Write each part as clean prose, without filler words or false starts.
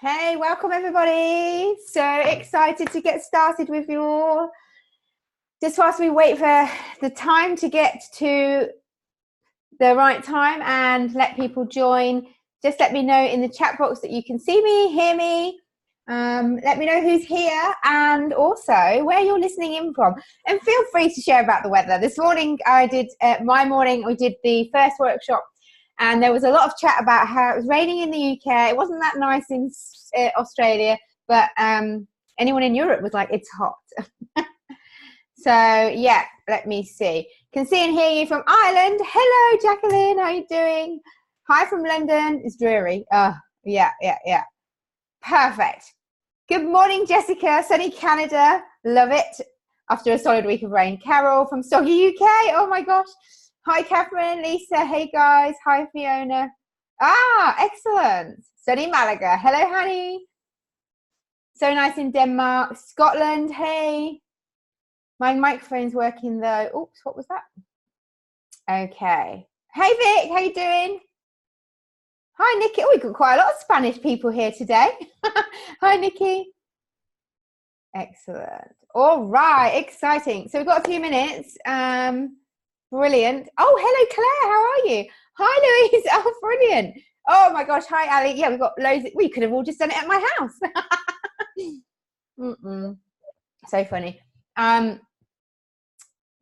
Hey, welcome everybody. So excited to get started with you all. Just whilst we wait for the time to get to the right time and let people join, just let me know in the chat box that you can see me, hear me. Let me know who's here and also where you're listening in from. And feel free to share about the weather. This morning I did, we did the first workshop and there was a lot of chat about how it was raining in the UK. It wasn't that nice in Australia, but anyone in Europe was like, it's hot. So yeah, let me see. Can see and hear you from Ireland. Hello, Jacqueline. How are you doing? Hi from London. It's dreary. Yeah. Perfect. Good morning, Jessica. Sunny Canada. Love it. After a solid week of rain. Carol from Soggy UK. Oh my gosh. Hi, Catherine, Lisa. Hey, guys. Hi, Fiona. Excellent. Sunny Malaga. Hello, honey. So nice in Denmark. Scotland. Hey. My microphone's working though. Oops, what was that? Okay. Hey, Vic. How you doing? Hi, Nikki. Oh, we've got quite a lot of Spanish people here today. Hi, Nikki. Excellent. All right. Exciting. So we've got a few minutes. Brilliant. Oh, hello, Claire. How are you? Hi, Louise. Oh, brilliant. Oh, my gosh. Hi, Ali. Yeah, we've got loads. We could have all just done it at my house. So funny.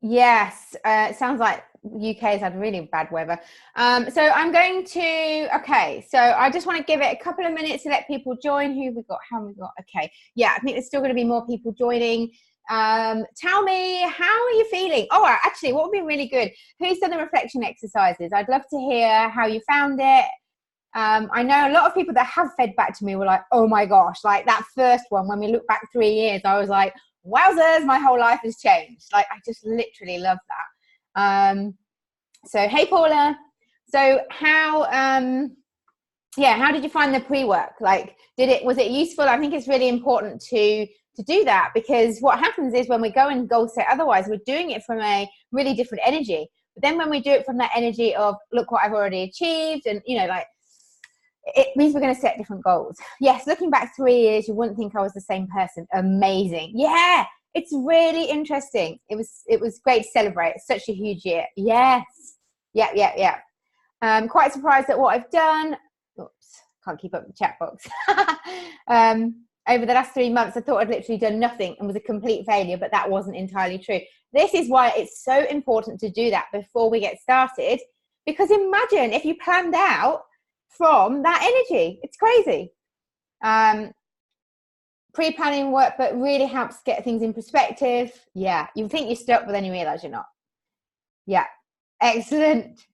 Yes, it sounds like UK has had really bad weather. So I'm going to, okay, so I just want to give it a couple of minutes to let people join. Who have we got? How have we got? Okay, yeah, I think there's still going to be more people joining. Tell me, how are you feeling? Oh, actually, what would be really good? Who's done the reflection exercises? I'd love to hear how you found it. I know a lot of people that have fed back to me were like, oh my gosh, like that first one, when we look back 3 years, I was like, wowzers, my whole life has changed. Like, I just literally love that. So, hey, Paula. So how did you find the pre-work? Like, was it useful? I think it's really important to do that, because what happens is when we go and goal set, otherwise we're doing it from a really different energy. But then when we do it from that energy of, look what I've already achieved, and, you know, like, it means we're going to set different goals. Yes, looking back 3 years, you wouldn't think I was the same person. Amazing. Yeah, it's really interesting. It was great to celebrate. It's such a huge year. Yes. Yeah. Quite surprised at what I've done. Oops, can't keep up the chat box. Over the last 3 months, I thought I'd literally done nothing and was a complete failure, but that wasn't entirely true. This is why it's so important to do that before we get started, because imagine if you planned out from that energy. It's crazy. Pre-planning work, but really helps get things in perspective. Yeah, you think you're stuck, but then you realize you're not. Yeah, excellent.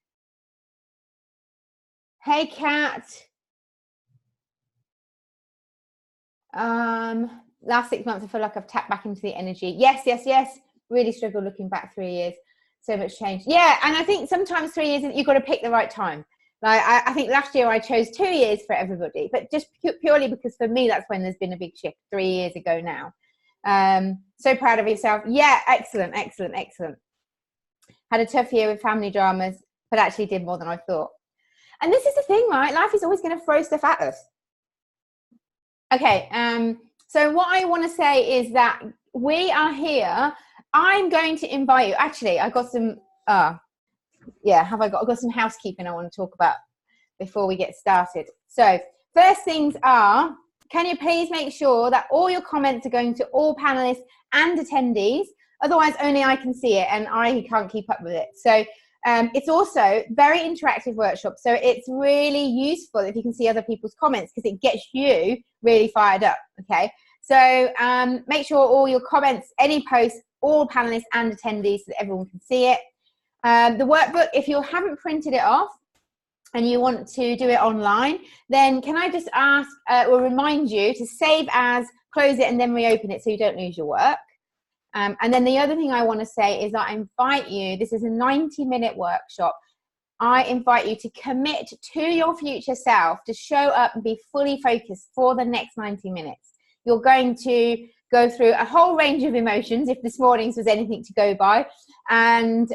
Hey, Kat. Last 6 months, I feel like I've tapped back into the energy. Yes. Really struggled looking back 3 years. So much change. Yeah, and I think sometimes 3 years, you've got to pick the right time. Like, I think last year I chose 2 years for everybody, but just purely because for me, that's when there's been a big shift 3 years ago now. So proud of yourself. Yeah, excellent. Had a tough year with family dramas, but actually did more than I thought. And this is the thing, right? Life is always going to throw stuff at us. Okay, so what I want to say is that we are here. I'm going to invite you. Actually, I got some, I've got some housekeeping I want to talk about before we get started. So first things are, can you please make sure that all your comments are going to all panelists and attendees? Otherwise, only I can see it and I can't keep up with it. So it's also very interactive workshop. So it's really useful if you can see other people's comments, because it gets you really fired up. Okay. So make sure all your comments, any posts, all panelists and attendees, so that everyone can see it. The workbook, if you haven't printed it off and you want to do it online, then can I just ask or remind you to save as, close it, and then reopen it so you don't lose your work. And then the other thing I want to say is that I invite you, this is a 90-minute workshop. I invite you to commit to your future self, to show up and be fully focused for the next 90 minutes. You're going to go through a whole range of emotions, if this morning's was anything to go by, and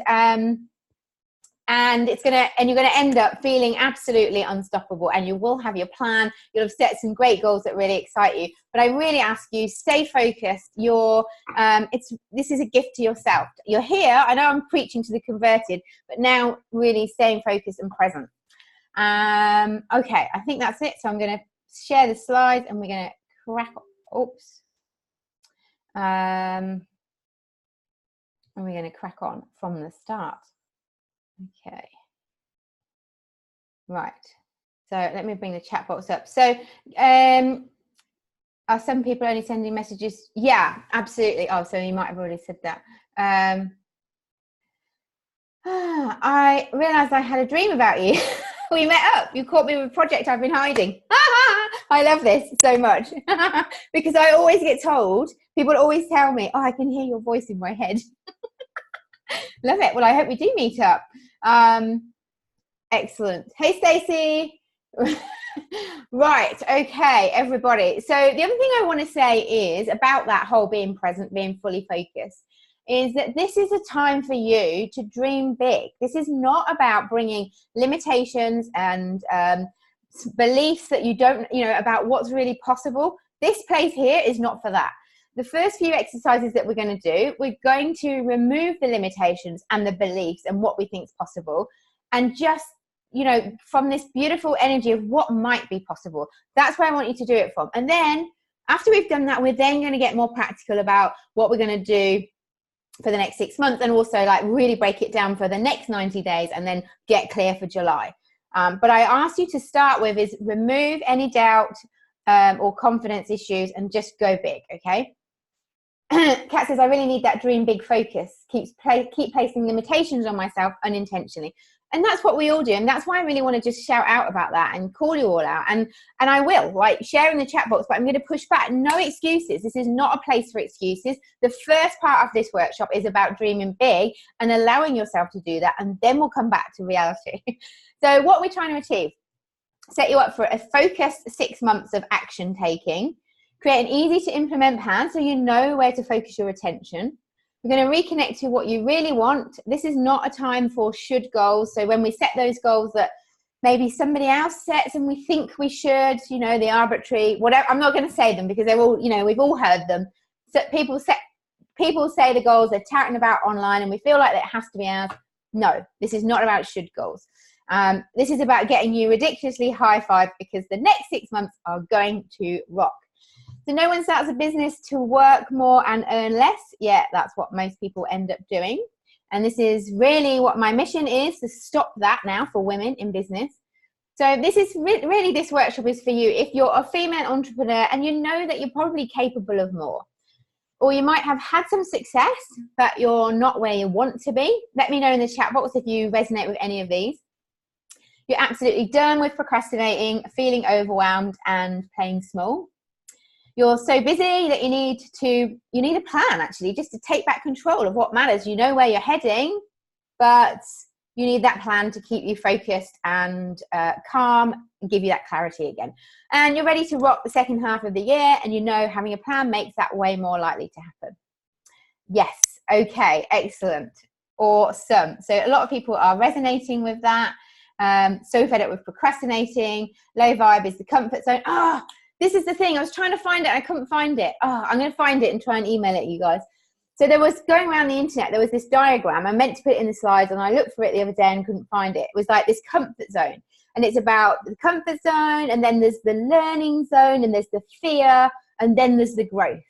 and you're gonna end up feeling absolutely unstoppable, and you will have your plan. You'll have set some great goals that really excite you. But I really ask you, stay focused. This is a gift to yourself. You're here. I know I'm preaching to the converted, but now really staying focused and present. Okay, I think that's it. So I'm going to share the slides, and we're going to crack on. Oops. And we're going to crack on from the start. Okay. Right. So let me bring the chat box up. So are some people only sending messages? Yeah, absolutely. Oh, so you might have already said that. I realized I had a dream about you. We met up. You caught me with a project I've been hiding. I love this so much because I always get told, people always tell me, oh, I can hear your voice in my head. Love it. Well, I hope we do meet up. Excellent. Hey, Stacey. Right. Okay, everybody. So the other thing I want to say is about that whole being present, being fully focused, is that this is a time for you to dream big. This is not about bringing limitations and beliefs that you don't, about what's really possible. This place here is not for that. The first few exercises that we're going to do, we're going to remove the limitations and the beliefs and what we think is possible, and just, from this beautiful energy of what might be possible. That's where I want you to do it from. And then after we've done that, we're then going to get more practical about what we're going to do for the next 6 months, and also like really break it down for the next 90 days and then get clear for July. But I asked you to start with is remove any doubt or confidence issues and just go big, okay? Kat says, I really need that dream big focus. Keep placing limitations on myself unintentionally. And that's what we all do. And that's why I really want to just shout out about that and call you all out. And I will, like, share in the chat box, but I'm going to push back. No excuses. This is not a place for excuses. The first part of this workshop is about dreaming big and allowing yourself to do that. And then we'll come back to reality. So what we're trying to achieve, set you up for a focused 6 months of action taking. Create an easy to implement plan so you know where to focus your attention. We're going to reconnect to what you really want. This is not a time for should goals. So when we set those goals that maybe somebody else sets and we think we should, the arbitrary, whatever, I'm not going to say them because they're all, we've all heard them. So people say the goals they're touting about online and we feel like that it has to be ours. No, this is not about should goals. This is about getting you ridiculously high five because the next 6 months are going to rock. So no one starts a business to work more and earn less. Yeah, that's what most people end up doing. And this is really what my mission is, to stop that now for women in business. So this is really, this workshop is for you if you're a female entrepreneur and you know that you're probably capable of more. Or you might have had some success, but you're not where you want to be. Let me know in the chat box if you resonate with any of these. You're absolutely done with procrastinating, feeling overwhelmed and playing small. You're so busy that you need a plan, actually, just to take back control of what matters. You know where you're heading, but you need that plan to keep you focused and calm and give you that clarity again. And you're ready to rock the second half of the year, and having a plan makes that way more likely to happen. Yes. Okay. Excellent. Awesome. So a lot of people are resonating with that. So fed up with procrastinating. Low vibe is the comfort zone. This is the thing. I was trying to find it. I couldn't find it. I'm going to find it and try and email it, you guys. So there was, going around the internet, there was this diagram. I meant to put it in the slides and I looked for it the other day and couldn't find it. It was like this comfort zone. And it's about the comfort zone, and then there's the learning zone, and there's the fear, and then there's the growth.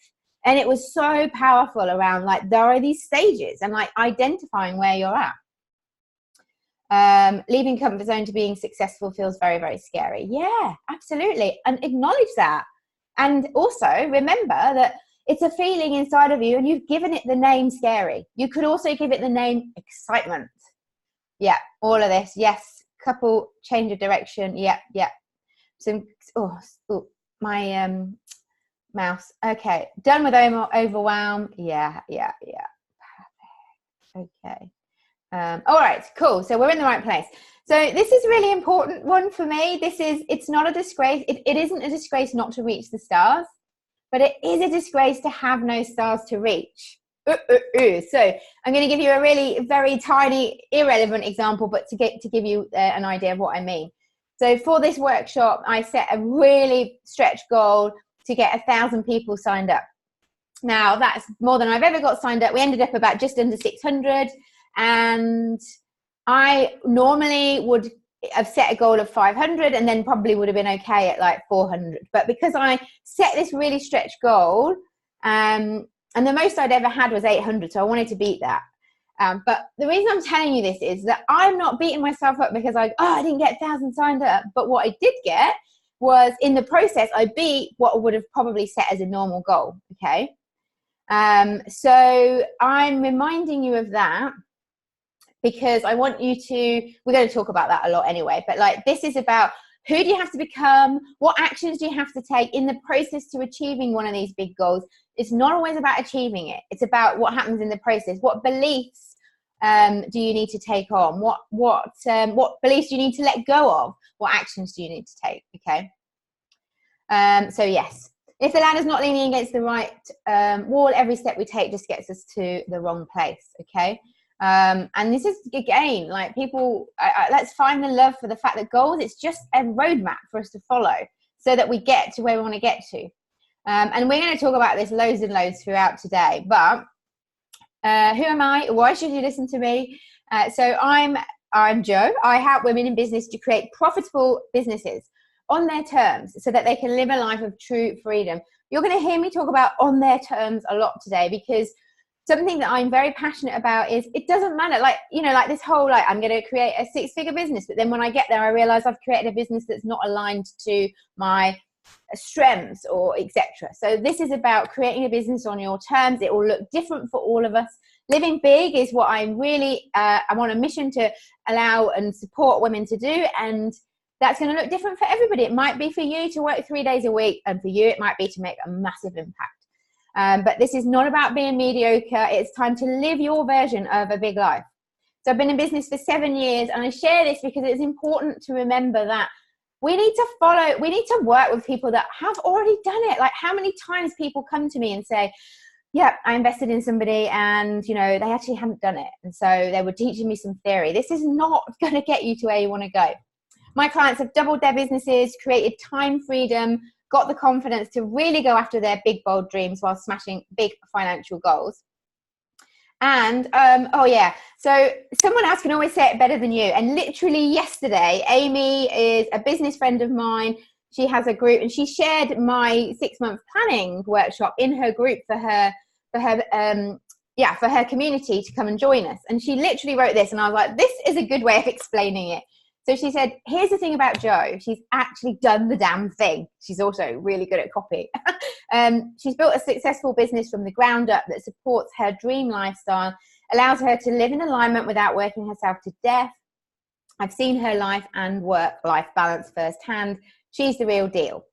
And it was so powerful around, like, there are these stages and like identifying where you're at. Leaving comfort zone to being successful feels very, very scary. Yeah, absolutely. And acknowledge that. And also remember that it's a feeling inside of you and you've given it the name scary. You could also give it the name excitement. Yeah, all of this. Yes. Couple change of direction. Yeah. Some, my mouse. Okay. Done with overwhelm. Yeah. Perfect. Okay. All right, cool. So we're in the right place. So this is really important one for me. It's not a disgrace. It isn't a disgrace not to reach the stars, but it is a disgrace to have no stars to reach. So I'm going to give you a really very tiny, irrelevant example, but to give you an idea of what I mean. So for this workshop, I set a really stretch goal to get 1,000 people signed up. Now that's more than I've ever got signed up. We ended up about just under 600, and I normally would have set a goal of 500 and then probably would have been okay at like 400. But because I set this really stretch goal, and the most I'd ever had was 800, so I wanted to beat that. But the reason I'm telling you this is that I'm not beating myself up because I didn't get 1,000 signed up. But what I did get was, in the process, I beat what I would have probably set as a normal goal. Okay. So I'm reminding you of that because I want you to, we're going to talk about that a lot anyway, but like, this is about who do you have to become? What actions do you have to take in the process to achieving one of these big goals? It's not always about achieving it. It's about what happens in the process. What beliefs do you need to take on? What beliefs do you need to let go of? What actions do you need to take? Okay. So yes, if the ladder's not leaning against the right wall, every step we take just gets us to the wrong place. Okay. And this is, again, like people, let's find the love for the fact that goals, it's just a roadmap for us to follow so that we get to where we want to get to. And we're going to talk about this loads and loads throughout today. But who am I? Why should you listen to me? So I'm Jo. I help women in business to create profitable businesses on their terms so that they can live a life of true freedom. You're going to hear me talk about on their terms a lot today, because something that I'm very passionate about is it doesn't matter. Like, you know, like this whole, like, I'm going to create a 6-figure business, but then when I get there, I realize I've created a business that's not aligned to my strengths or etc. So this is about creating a business on your terms. It will look different for all of us. Living big is what I'm really, I'm on a mission to allow and support women to do. And that's going to look different for everybody. It might be for you to work 3 days a week, and for you, it might be to make a massive impact. But this is not about being mediocre. It's time to live your version of a big life. So I've been in business for 7 years, and I share this because it's important to remember that we need to work with people that have already done it. Like, how many times people come to me and say, yeah, I invested in somebody and, you know, they actually hadn't done it. And so they were teaching me some theory. This is not going to get you to where you want to go. My clients have doubled their businesses, created time freedom, got the confidence to really go after their big, bold dreams while smashing big financial goals. And, so someone else can always say it better than you. And literally yesterday, Amy is a business friend of mine. She has a group, and she shared my 6-month planning workshop in her group for her community to come and join us. And she literally wrote this, and I was like, this is a good way of explaining it. So she said, here's the thing about Jo. She's actually done the damn thing. She's also really good at copy. She's built a successful business from the ground up that supports her dream lifestyle, allows her to live in alignment without working herself to death. I've seen her life and work-life balance firsthand. She's the real deal.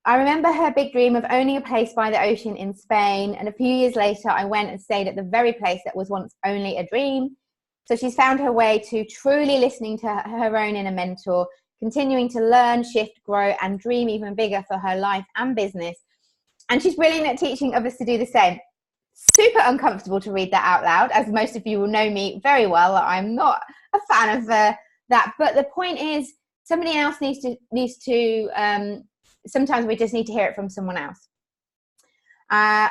I remember her big dream of owning a place by the ocean in Spain. And a few years later, I went and stayed at the very place that was once only a dream. So she's found her way to truly listening to her own inner mentor, continuing to learn, shift, grow, and dream even bigger for her life and business. And she's brilliant at teaching others to do the same. Super uncomfortable to read that out loud, as most of you will know me very well. I'm not a fan of that. But the point is, somebody else needs to sometimes we just need to hear it from someone else.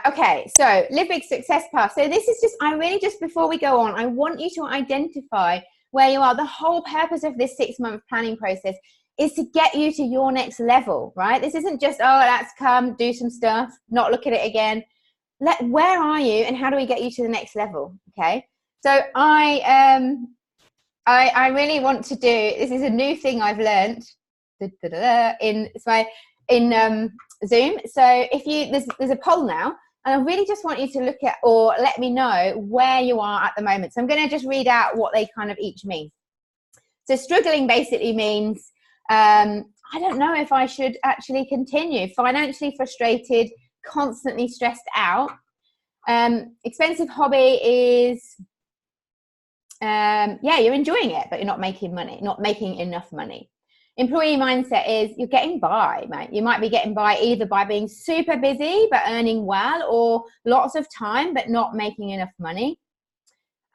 Okay, so live big success path. So this is just before we go on, I want you to identify where you are. The whole purpose of this 6-month planning process is to get you to your next level, right? This isn't just, let's come do some stuff, not look at it again. Where are you, and how do we get you to the next level? Okay, so I really want to do, this is a new thing I've learned in Zoom. So if there's a poll now, and I really just want you to look at, or let me know where you are at the moment. So I'm going to just read out what they kind of each mean. So struggling basically means, I don't know if I should actually continue. Financially frustrated, constantly stressed out. Expensive hobby is, you're enjoying it, but you're not making money, not making enough money. Employee mindset is you're getting by, mate. You might be getting by either by being super busy but earning well, or lots of time but not making enough money.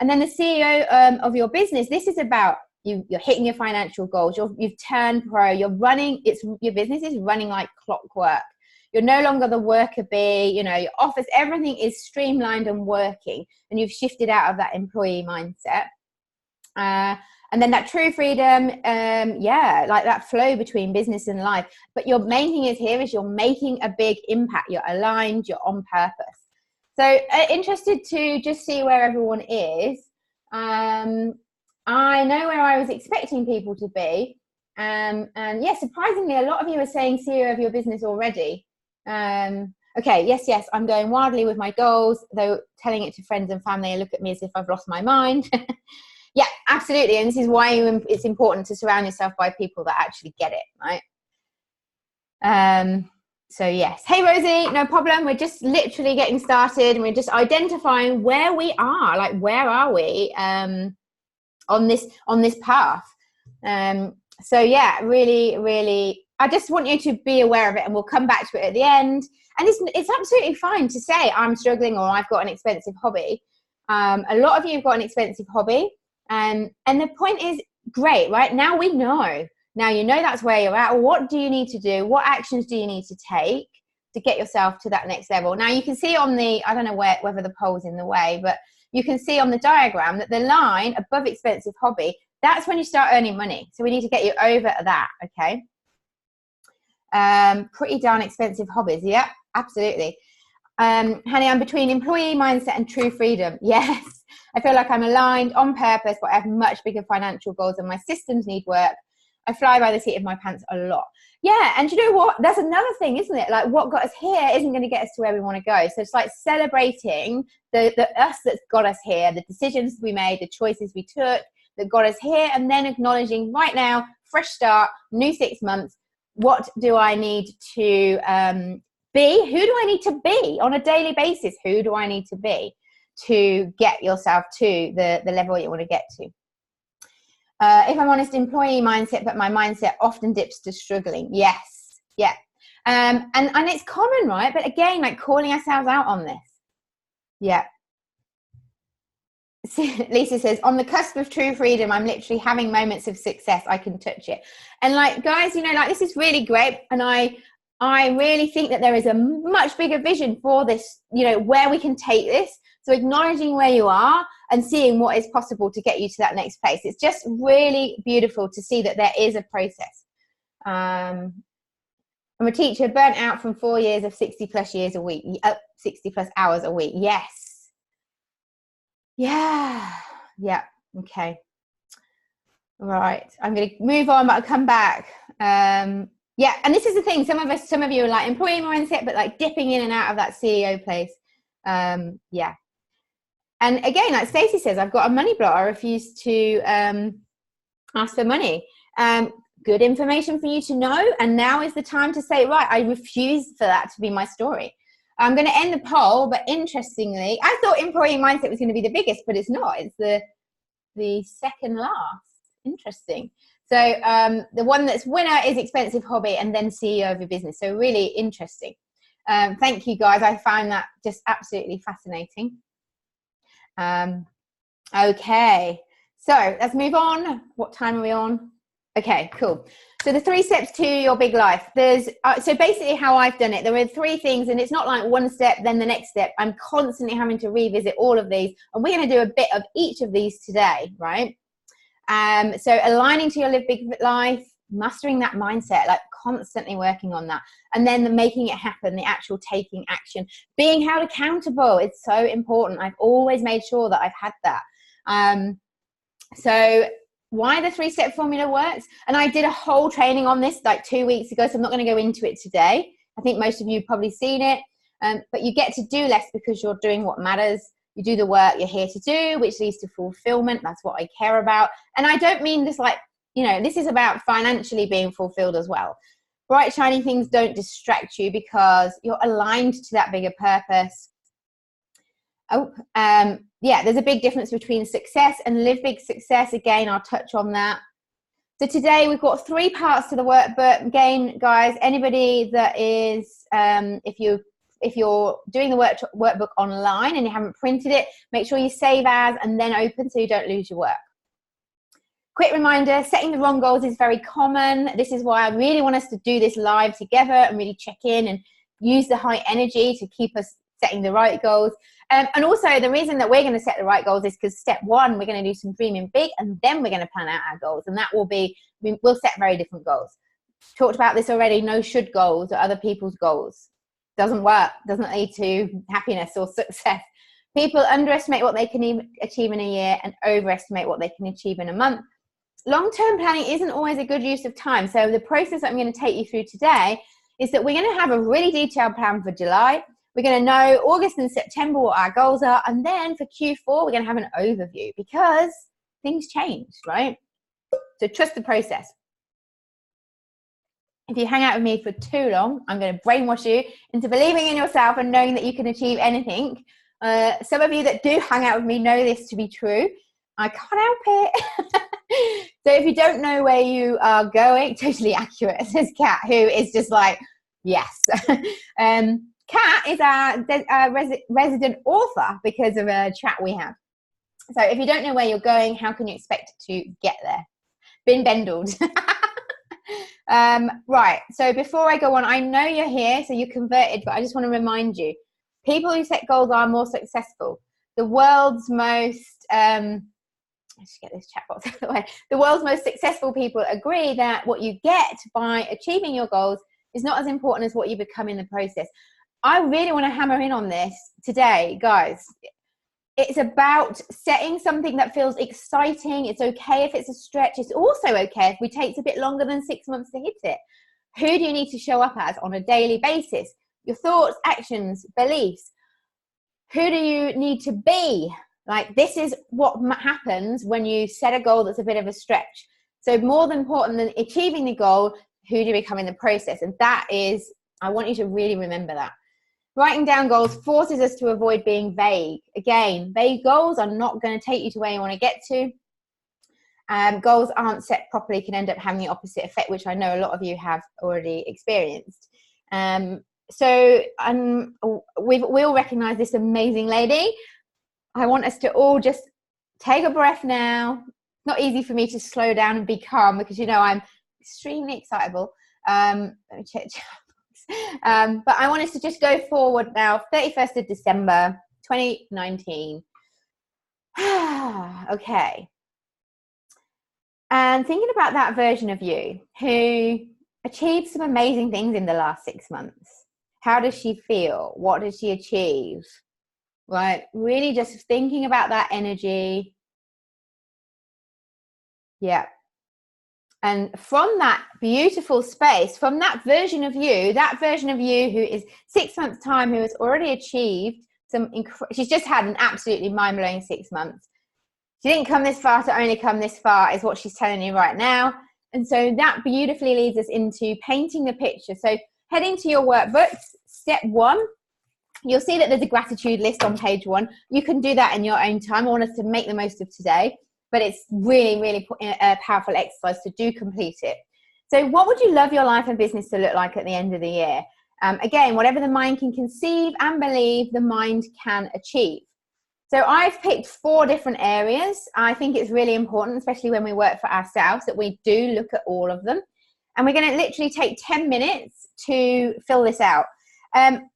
And then the CEO of your business, this is about you're hitting your financial goals. You've turned pro. You're running. Your business is running like clockwork. You're no longer the worker bee. You know, your office, everything is streamlined and working, and you've shifted out of that employee mindset. And then that true freedom, like that flow between business and life. But your main thing is you're making a big impact. You're aligned. You're on purpose. So interested to just see where everyone is. I know where I was expecting people to be. And yeah, surprisingly, a lot of you are saying CEO of your business already. Okay, yes, I'm going wildly with my goals, though telling it to friends and family look at me as if I've lost my mind. Yeah, absolutely. And this is why it's important to surround yourself by people that actually get it, right? So yes. Hey, Rosie, no problem. We're just literally getting started, and we're just identifying where we are. Like, where are we on this path? So yeah, really, I just want you to be aware of it, and we'll come back to it at the end. And it's absolutely fine to say I'm struggling or I've got an expensive hobby. A lot of you have got an expensive hobby. And the point is, great, right? Now we know. Now you know that's where you're at. What do you need to do? What actions do you need to take to get yourself to that next level? Now you can see on the, I don't know whether the poll's in the way, but you can see on the diagram that the line above expensive hobby, that's when you start earning money. So we need to get you over that, okay? Pretty darn expensive hobbies. Yeah, absolutely. Honey, I'm between employee mindset and true freedom. Yes. I feel like I'm aligned on purpose, but I have much bigger financial goals and my systems need work. I fly by the seat of my pants a lot. Yeah, and you know what? That's another thing, isn't it? Like, what got us here isn't going to get us to where we want to go. So it's like celebrating the us that's got us here, the decisions we made, the choices we took that got us here, and then acknowledging right now, fresh start, new 6 months. What do I need to be? Who do I need to be on a daily basis? Who do I need to be to get yourself to the level you want to get to? If I'm honest, employee mindset, but my mindset often dips to struggling. Yes, yeah. And it's common, right? But again, like calling ourselves out on this. Yeah. Lisa says, on the cusp of true freedom, I'm literally having moments of success. I can touch it. And like, guys, you know, like, this is really great. And I really think that there is a much bigger vision for this, you know, where we can take this. So acknowledging where you are and seeing what is possible to get you to that next place. It's just really beautiful to see that there is a process. I'm a teacher, burnt out from 4 years of 60 plus years a week, 60 plus hours a week. Yes. Yeah. Okay. Right. I'm going to move on, but I'll come back. Yeah. And this is the thing. Some of you are like employee mindset, but like dipping in and out of that CEO place. Yeah. And again, like Stacey says, I've got a money block. I refuse to ask for money. Good information for you to know. And now is the time to say, right, I refuse for that to be my story. I'm going to end the poll, but interestingly, I thought employee mindset was going to be the biggest, but it's not. It's the second last. Interesting. So the one that's winner is expensive hobby, and then CEO of your business. So really interesting. Thank you, guys. I found that just absolutely fascinating. Okay, so let's move on. What time are we on? Okay, cool. So the 3 steps to your big life. There's so basically how I've done it. There are 3 things, and it's not like one step, then the next step. I'm constantly having to revisit all of these, and we're going to do a bit of each of these today, right? So aligning to your live big life, mastering that mindset, like constantly working on that, and then making it happen, the actual taking action, being held accountable. It's so important. I've always made sure that I've had that. So why the 3-step formula works, and I did a whole training on this like 2 weeks ago, so I'm not going to go into it today. I think most of you have probably seen it, but you get to do less because you're doing what matters. You do the work you're here to do, which leads to fulfillment. That's what I care about. And I don't mean this like, you know, this is about financially being fulfilled as well. Bright, shiny things don't distract you because you're aligned to that bigger purpose. Yeah, there's a big difference between success and live big success. Again, I'll touch on that. So today we've got 3 parts to the workbook. Again, guys, anybody that is, if you're doing the workbook online and you haven't printed it, make sure you save as and then open so you don't lose your work. Quick reminder, setting the wrong goals is very common. This is why I really want us to do this live together and really check in and use the high energy to keep us setting the right goals. And also the reason that we're going to set the right goals is because step 1, we're going to do some dreaming big, and then we're going to plan out our goals. And that will be, we'll set very different goals. Talked about this already, no should goals or other people's goals. Doesn't work, doesn't lead to happiness or success. People underestimate what they can achieve in a year and overestimate what they can achieve in a month. Long-term planning isn't always a good use of time. So the process I'm going to take you through today is that we're going to have a really detailed plan for July. We're going to know August and September what our goals are. And then for Q4, we're going to have an overview because things change, right? So trust the process. If you hang out with me for too long, I'm going to brainwash you into believing in yourself and knowing that you can achieve anything. Some of you that do hang out with me know this to be true. I can't help it. So if you don't know where you are going, totally accurate, says Kat, who is just like, yes. Kat is our resident author because of a chat we have. So if you don't know where you're going, how can you expect to get there? Been bendled. Right, so before I go on, I know you're here, so you're converted, but I just want to remind you, people who set goals are more successful. The world's most, let's get this chat box out of the way. The world's most successful people agree that what you get by achieving your goals is not as important as what you become in the process. I really want to hammer in on this today, guys. It's about setting something that feels exciting. It's okay if it's a stretch. It's also okay if it takes a bit longer than 6 months to hit it. Who do you need to show up as on a daily basis? Your thoughts, actions, beliefs. Who do you need to be? Like, this is what happens when you set a goal that's a bit of a stretch. So more than important than achieving the goal, who do you become in the process? And that is, I want you to really remember that. Writing down goals forces us to avoid being vague. Again, vague goals are not going to take you to where you want to get to. Goals aren't set properly can end up having the opposite effect, which I know a lot of you have already experienced. So we all recognize this amazing lady. I want us to all just take a breath now. Not easy for me to slow down and be calm because, you know, I'm extremely excitable. Let me check. But I want us to just go forward now, 31st of December, 2019. Okay. And thinking about that version of you who achieved some amazing things in the last 6 months. How does she feel? What did she achieve? Right? Really just thinking about that energy. Yeah. And from that beautiful space, from that version of you who is 6 months time, who has already achieved some, she's just had an absolutely mind-blowing 6 months. She didn't come this far to only come this far is what she's telling you right now. And so that beautifully leads us into painting the picture. So heading to your workbooks, step 1, you'll see that there's a gratitude list on page 1. You can do that in your own time. I want us to make the most of today. But it's really, really a powerful exercise to do complete it. So what would you love your life and business to look like at the end of the year? Again, whatever the mind can conceive and believe, the mind can achieve. So I've picked 4 different areas. I think it's really important, especially when we work for ourselves, that we do look at all of them. And we're going to literally take 10 minutes to fill this out.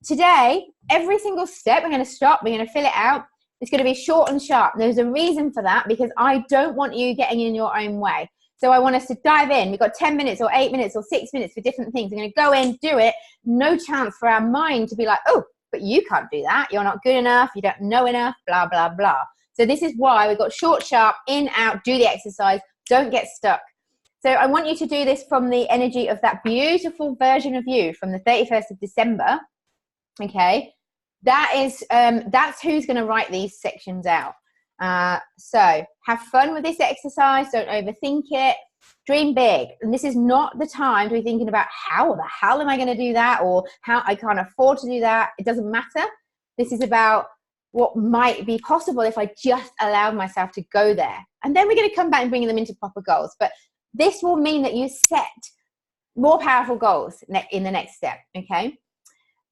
Today, every single step, we're going to stop, we're going to fill it out. It's going to be short and sharp. There's a reason for that because I don't want you getting in your own way. So I want us to dive in. We've got 10 minutes or 8 minutes or 6 minutes for different things. We're going to go in, do it. No chance for our mind to be like, oh, but you can't do that. You're not good enough. You don't know enough, blah, blah, blah. So this is why we've got short, sharp, in, out, do the exercise. Don't get stuck. So I want you to do this from the energy of that beautiful version of you from the 31st of December. Okay. That is, that's who's going to write these sections out. So have fun with this exercise. Don't overthink it. Dream big. And this is not the time to be thinking about how the hell am I going to do that or how I can't afford to do that. It doesn't matter. This is about what might be possible if I just allowed myself to go there. And then we're going to come back and bring them into proper goals. But this will mean that you set more powerful goals in the next step. Okay.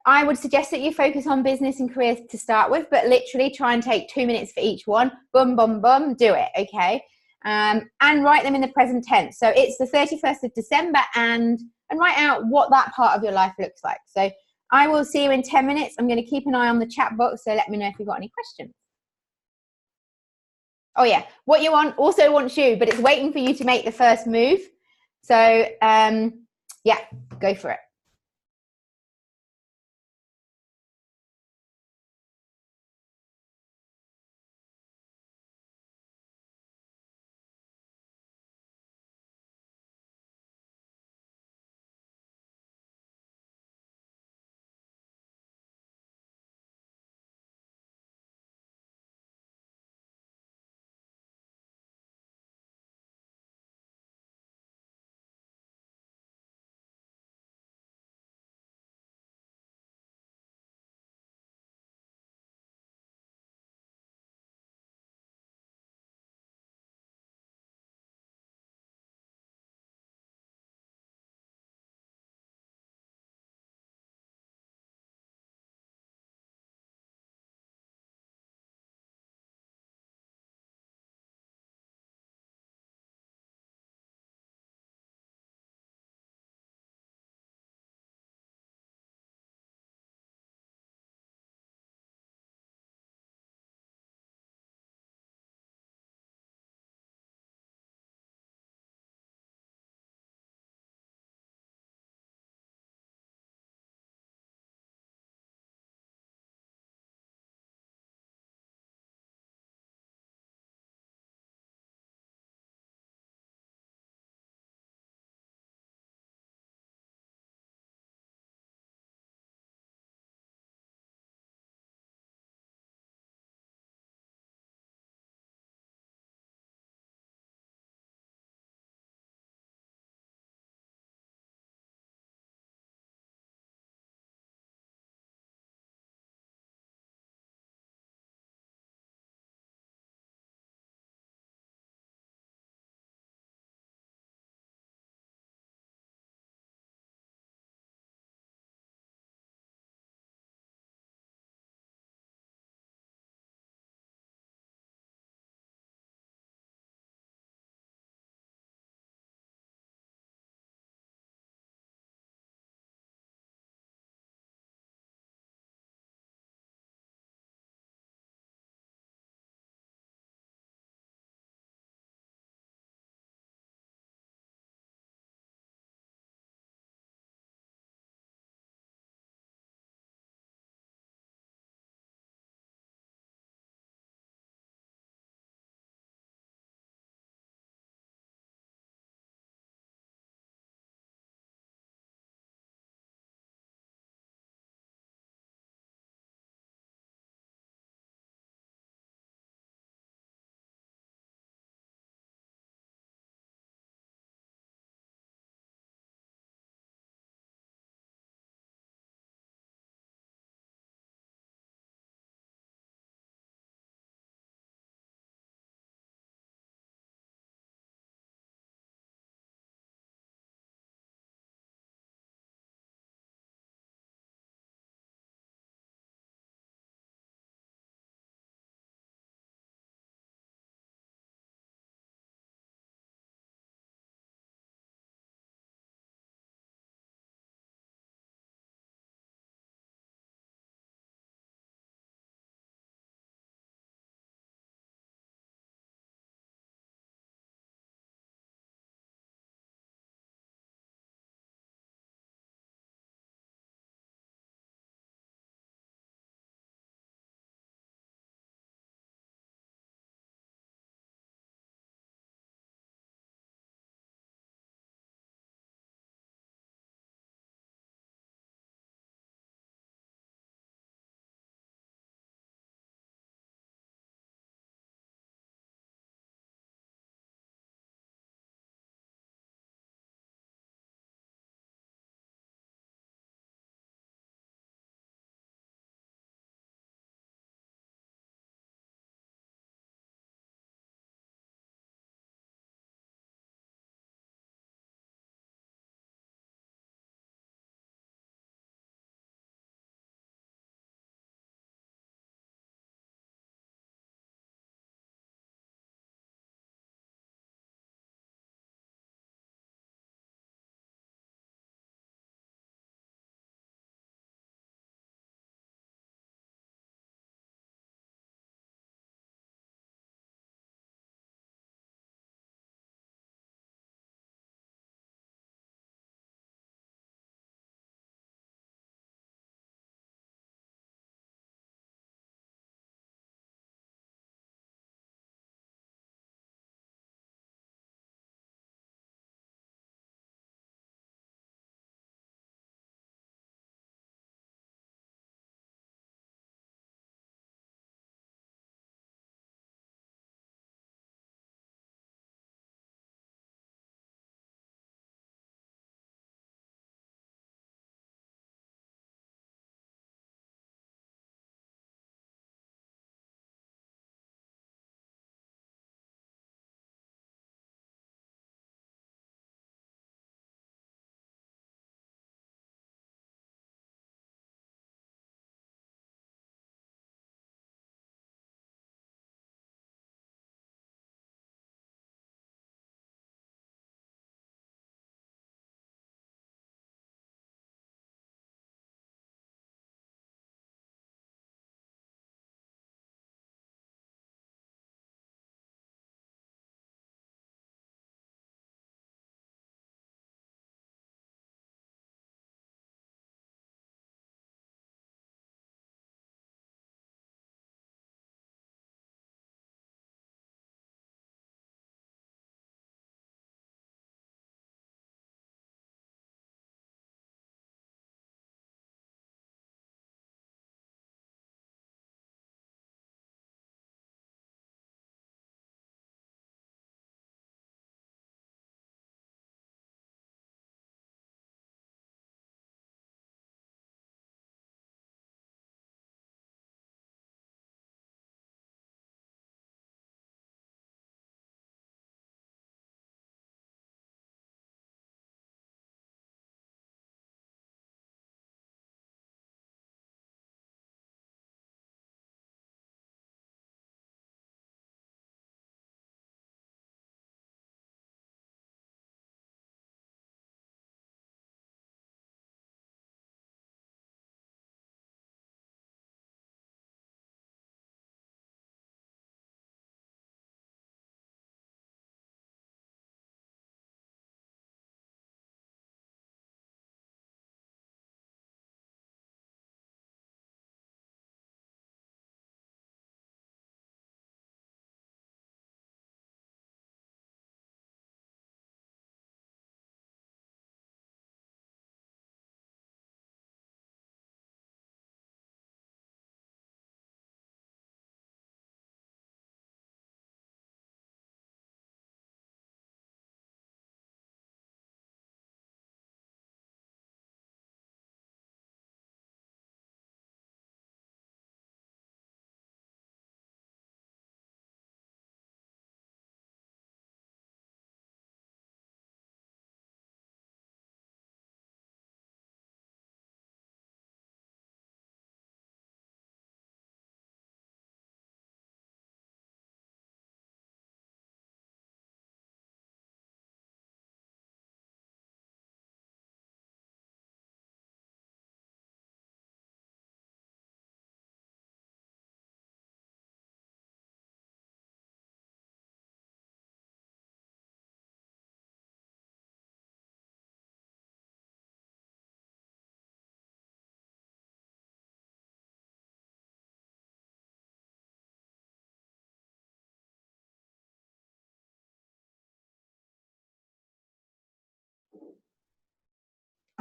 I would suggest that you focus on business and career to start with, but literally try and take 2 minutes for each one. Boom, boom, boom, do it. Okay. And write them in the present tense. So it's the 31st of December and write out what that part of your life looks like. So I will see you in 10 minutes. I'm going to keep an eye on the chat box. So let me know if you've got any questions. Oh yeah. What you want also wants you, but it's waiting for you to make the first move. So yeah, go for it.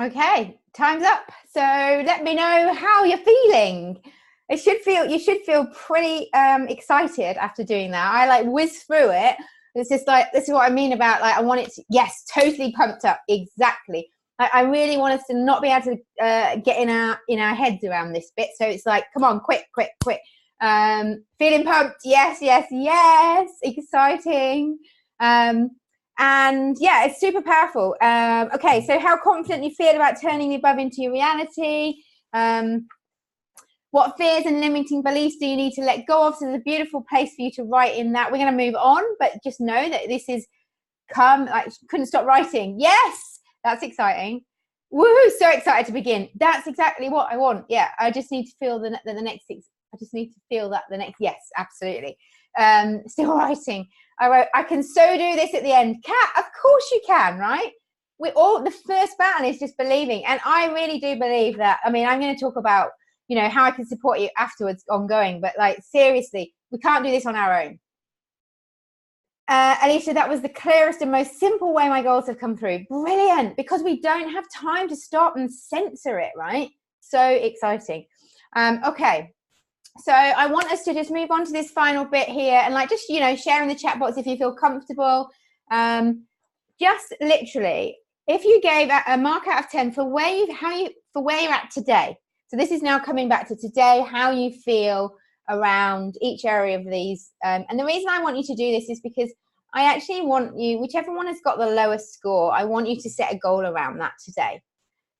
Okay, time's up. So let me know how you're feeling. You should feel pretty excited after doing that. I like whiz through it. It's just like, this is what I mean about like, I want it to, yes, totally pumped up. Exactly. I really want us to not be able to get in our heads around this bit. So it's like, come on, quick. Feeling pumped. Yes. Exciting. And yeah, it's super powerful. Okay, so how confident you feel about turning the above into your reality? What fears and limiting beliefs do you need to let go of? So there's a beautiful place for you to write in that. We're going to move on, but just know that this is like, couldn't stop writing. Yes, that's exciting. Woohoo, so excited to begin. That's exactly what I want. Yeah, I just need to feel the next six. I just need to feel that the next, yes, absolutely. Still writing. I wrote, I can so do this at the end. Kat, of course you can, right? We all, the first battle is just believing. And I really do believe that. I mean, I'm going to talk about, you know, how I can support you afterwards ongoing, but like, seriously, we can't do this on our own. Alicia, that was the clearest and most simple way my goals have come through. Brilliant, because we don't have time to stop and censor it, right? So exciting. Okay, so I want us to just move on to this final bit here and like just, you know, share in the chat box if you feel comfortable. Just literally, if you gave a mark out of 10 for where you're at today. So this is now coming back to today, how you feel around each area of these. And the reason I want you to do this is because I actually want you, whichever one has got the lowest score, I want you to set a goal around that today.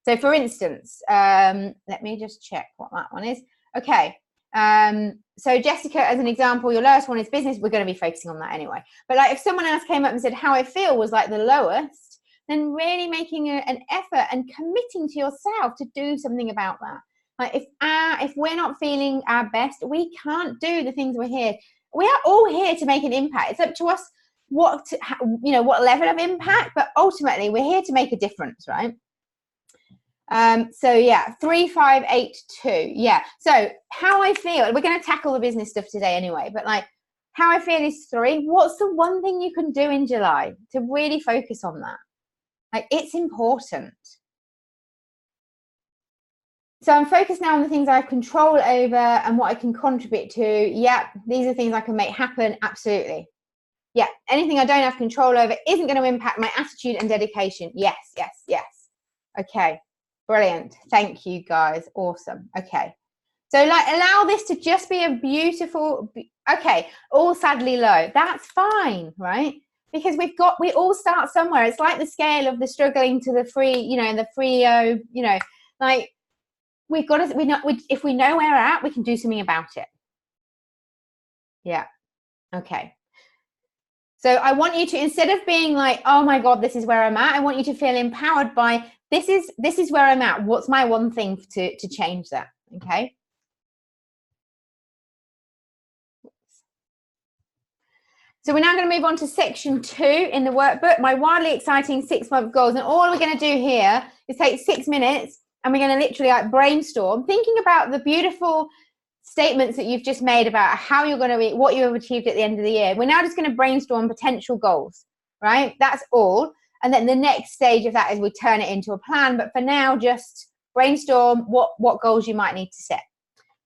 So for instance, let me just check what that one is. Okay. So Jessica, as an example, your lowest one is business. We're going to be focusing on that anyway. But like if someone else came up and said how I feel was like the lowest, then really making an effort and committing to yourself to do something about that. Like if we're not feeling our best, we can't do the things we're here. We are all here to make an impact. It's up to us what level of impact, but ultimately we're here to make a difference, right? So yeah, 3582. Yeah. So how I feel, we're going to tackle the business stuff today anyway, but like how I feel is 3. What's the one thing you can do in July to really focus on that? Like it's important. So I'm focused now on the things I have control over and what I can contribute to. Yeah, these are things I can make happen. Absolutely. Yeah, anything I don't have control over isn't going to impact my attitude and dedication. Yes. Okay, brilliant. Thank you, guys. Awesome. Okay. So like allow this to just be a beautiful, okay, all sadly low. That's fine, right? Because we all start somewhere. It's like the scale of the struggling to the free, the free, like we've got to, if we know where we're at, we can do something about it. Yeah. Okay. So I want you to, instead of being like, oh my God, this is where I'm at, I want you to feel empowered by this is where I'm at. What's my one thing to change that? Okay. So we're now going to move on to section 2 in the workbook, my wildly exciting 6-month goals. And all we're going to do here is take 6 minutes and we're going to literally like brainstorm, thinking about the beautiful statements that you've just made about how you're going to be, what you have achieved at the end of the year. We're now just going to brainstorm potential goals, right? That's all. And then the next stage of that is we turn it into a plan. But for now, just brainstorm what goals you might need to set.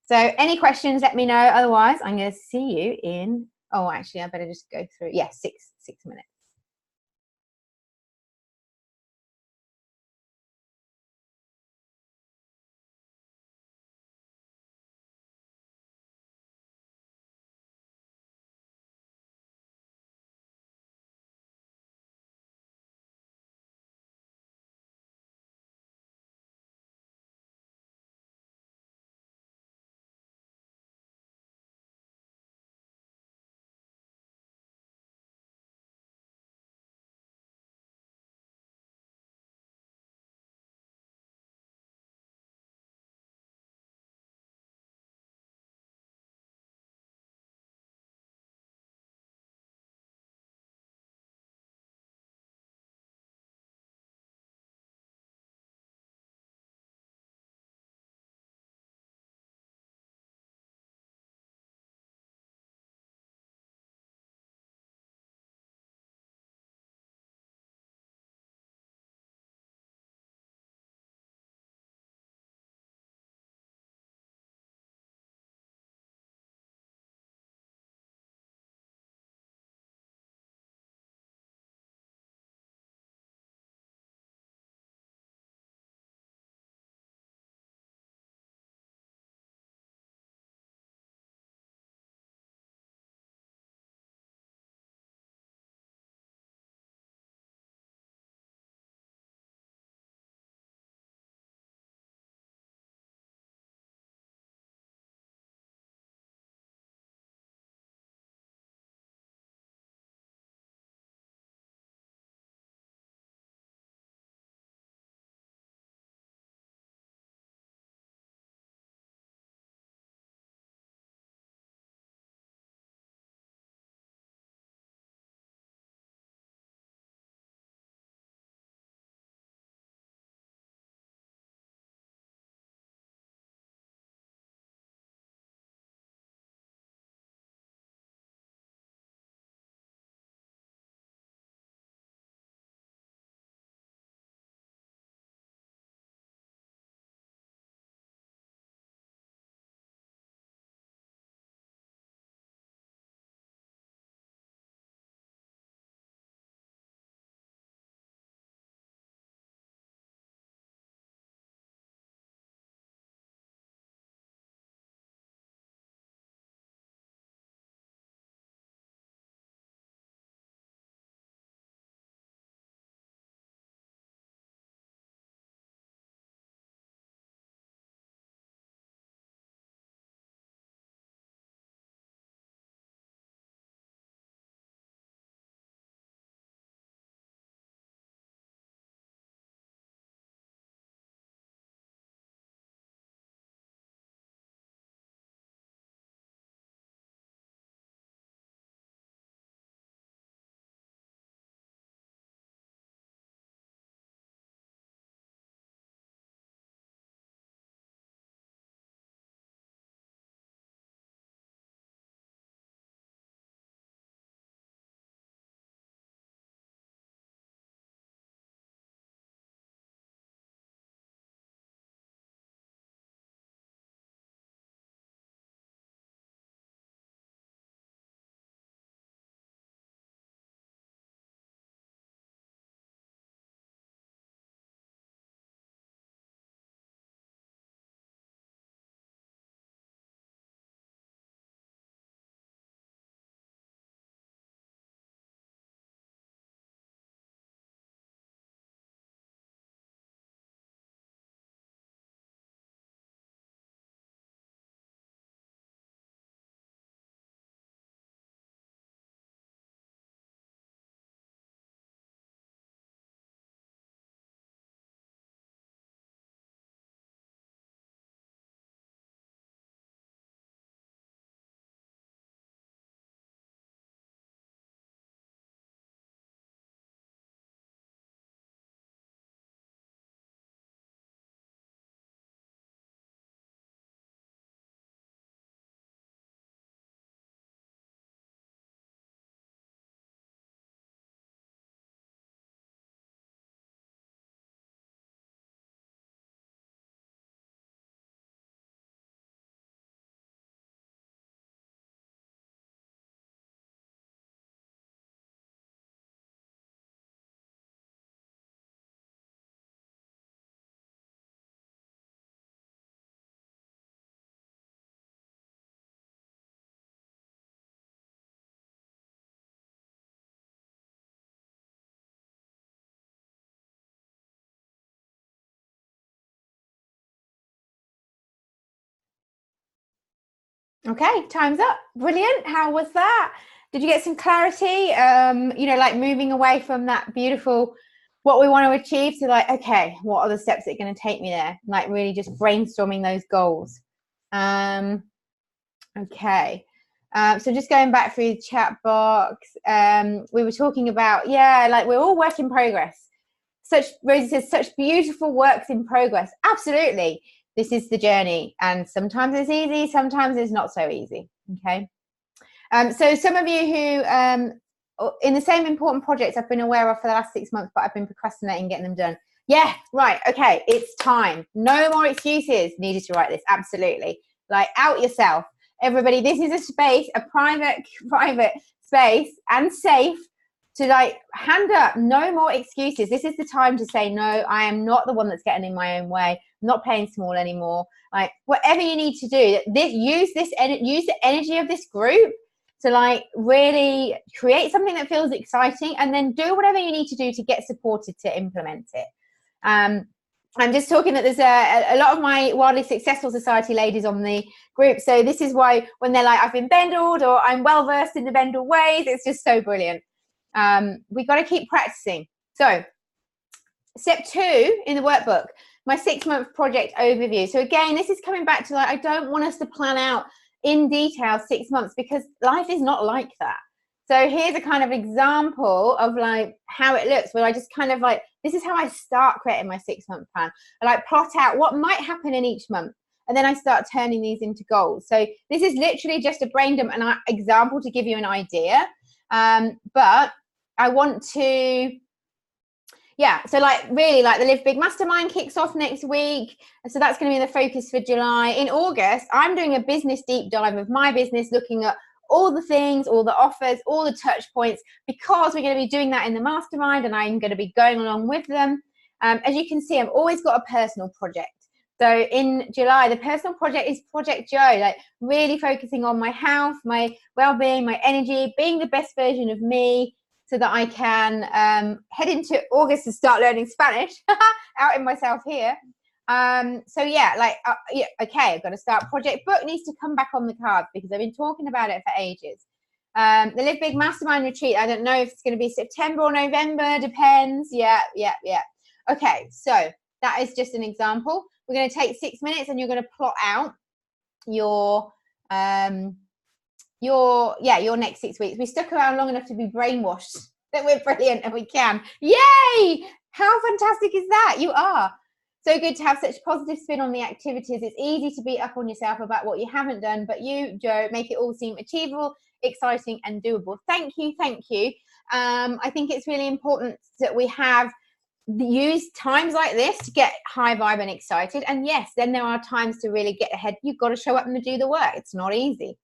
So any questions, let me know. Otherwise, I'm going to see you in, oh, actually, I better just go through. Yeah, 6 minutes. Okay, time's up. Brilliant. How was that? Did you get some clarity? Like moving away from that beautiful, what we want to achieve to like, okay, what are the steps that are going to take me there? Like really just brainstorming those goals. Okay. So just going back through the chat box, we were talking about, like we're all work in progress. Rosie says, such beautiful works in progress. Absolutely. This is the journey. And sometimes it's easy, sometimes it's not so easy. Okay. So some of you who, in the same important projects I've been aware of for the last 6 months, but I've been procrastinating getting them done. Yeah, right. Okay. It's time. No more excuses. Needed to write this. Absolutely. Like out yourself. Everybody, this is a space, a private space and safe to like hand up. No more excuses. This is the time to say, no, I am not the one that's getting in my own way. I'm not playing small anymore. Like whatever you need to do, use the energy of this group to like really create something that feels exciting, and then do whatever you need to do to get supported to implement it. I'm just talking that there's a lot of my Wildly Successful Society ladies on the group. So this is why when they're like, I've been Bendled or I'm well versed in the Bendel ways, it's just so brilliant. We've got to keep practicing. So step 2 in the workbook, my 6-month project overview. So again, this is coming back to like, I don't want us to plan out in detail 6 months because life is not like that. So here's a kind of example of like how it looks, where I just kind of like, this is how I start creating my 6-month plan. I like plot out what might happen in each month, and then I start turning these into goals. So this is literally just a brain dump, an example to give you an idea. But I want to, so like really like the Live Big Mastermind kicks off next week. So that's going to be the focus for July. In August, I'm doing a business deep dive of my business, looking at all the things, all the offers, all the touch points, because we're going to be doing that in the mastermind and I'm going to be going along with them. As you can see, I've always got a personal project. So in July, the personal project is Project Joe, like really focusing on my health, my well-being, my energy, being the best version of me, so that I can head into August to start learning Spanish, outing myself here. Okay, I've got to start. Project Book needs to come back on the cards because I've been talking about it for ages. The Live Big Mastermind Retreat, I don't know if it's going to be September or November, depends. Yeah. Okay, so that is just an example. We're going to take 6 minutes and you're going to plot out your next 6 weeks. We stuck around long enough to be brainwashed that we're brilliant and we can. Yay! How fantastic is that? You are. So good to have such positive spin on the activities. It's easy to beat up on yourself about what you haven't done, but you, Joe, make it all seem achievable, exciting, and doable. Thank you. I think it's really important that we use times like this to get high vibe and excited. And yes, then there are times to really get ahead. You've got to show up and do the work. It's not easy.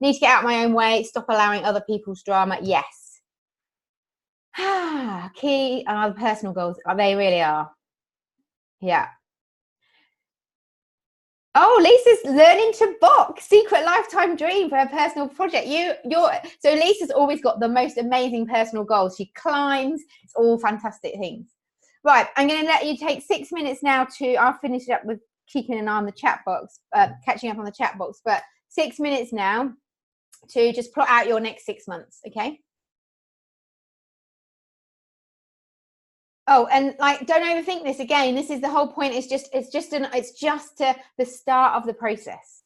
Need to get out my own way, stop allowing other people's drama. Yes. Key are the personal goals. They really are. Yeah. Oh, Lisa's learning to box. Secret lifetime dream for her personal project. So Lisa's always got the most amazing personal goals. She climbs. It's all fantastic things. Right, I'm going to let you take 6 minutes now I'll finish it up with keeping an eye on the chat box, catching up on the chat box, but 6 minutes now to just plot out your next 6 months, okay? Oh, and like, don't overthink this. Again, this is the whole point. It's just the start of the process.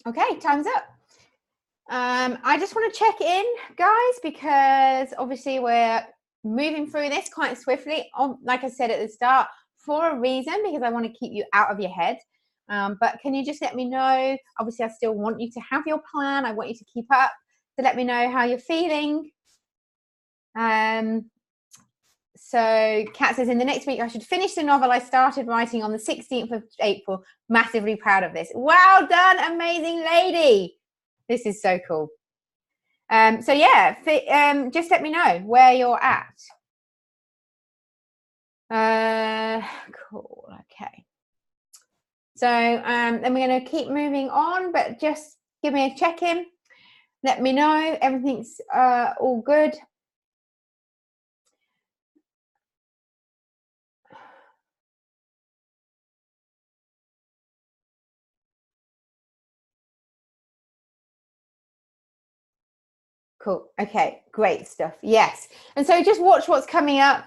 Okay, time's up. I just want to check in, guys, because obviously we're moving through this quite swiftly, like I said at the start, for a reason, because I want to keep you out of your head. But can you just let me know? Obviously, I still want you to have your plan. I want you to keep up. So let me know how you're feeling. So Kat says, in the next week, I should finish the novel I started writing on the 16th of April. Massively proud of this. Well done, amazing lady. This is so cool. So yeah, just let me know where you're at. Cool, okay. So then we're going to keep moving on, but just give me a check-in. Let me know everything's all good. Cool. Okay, great stuff. Yes. And so just watch what's coming up.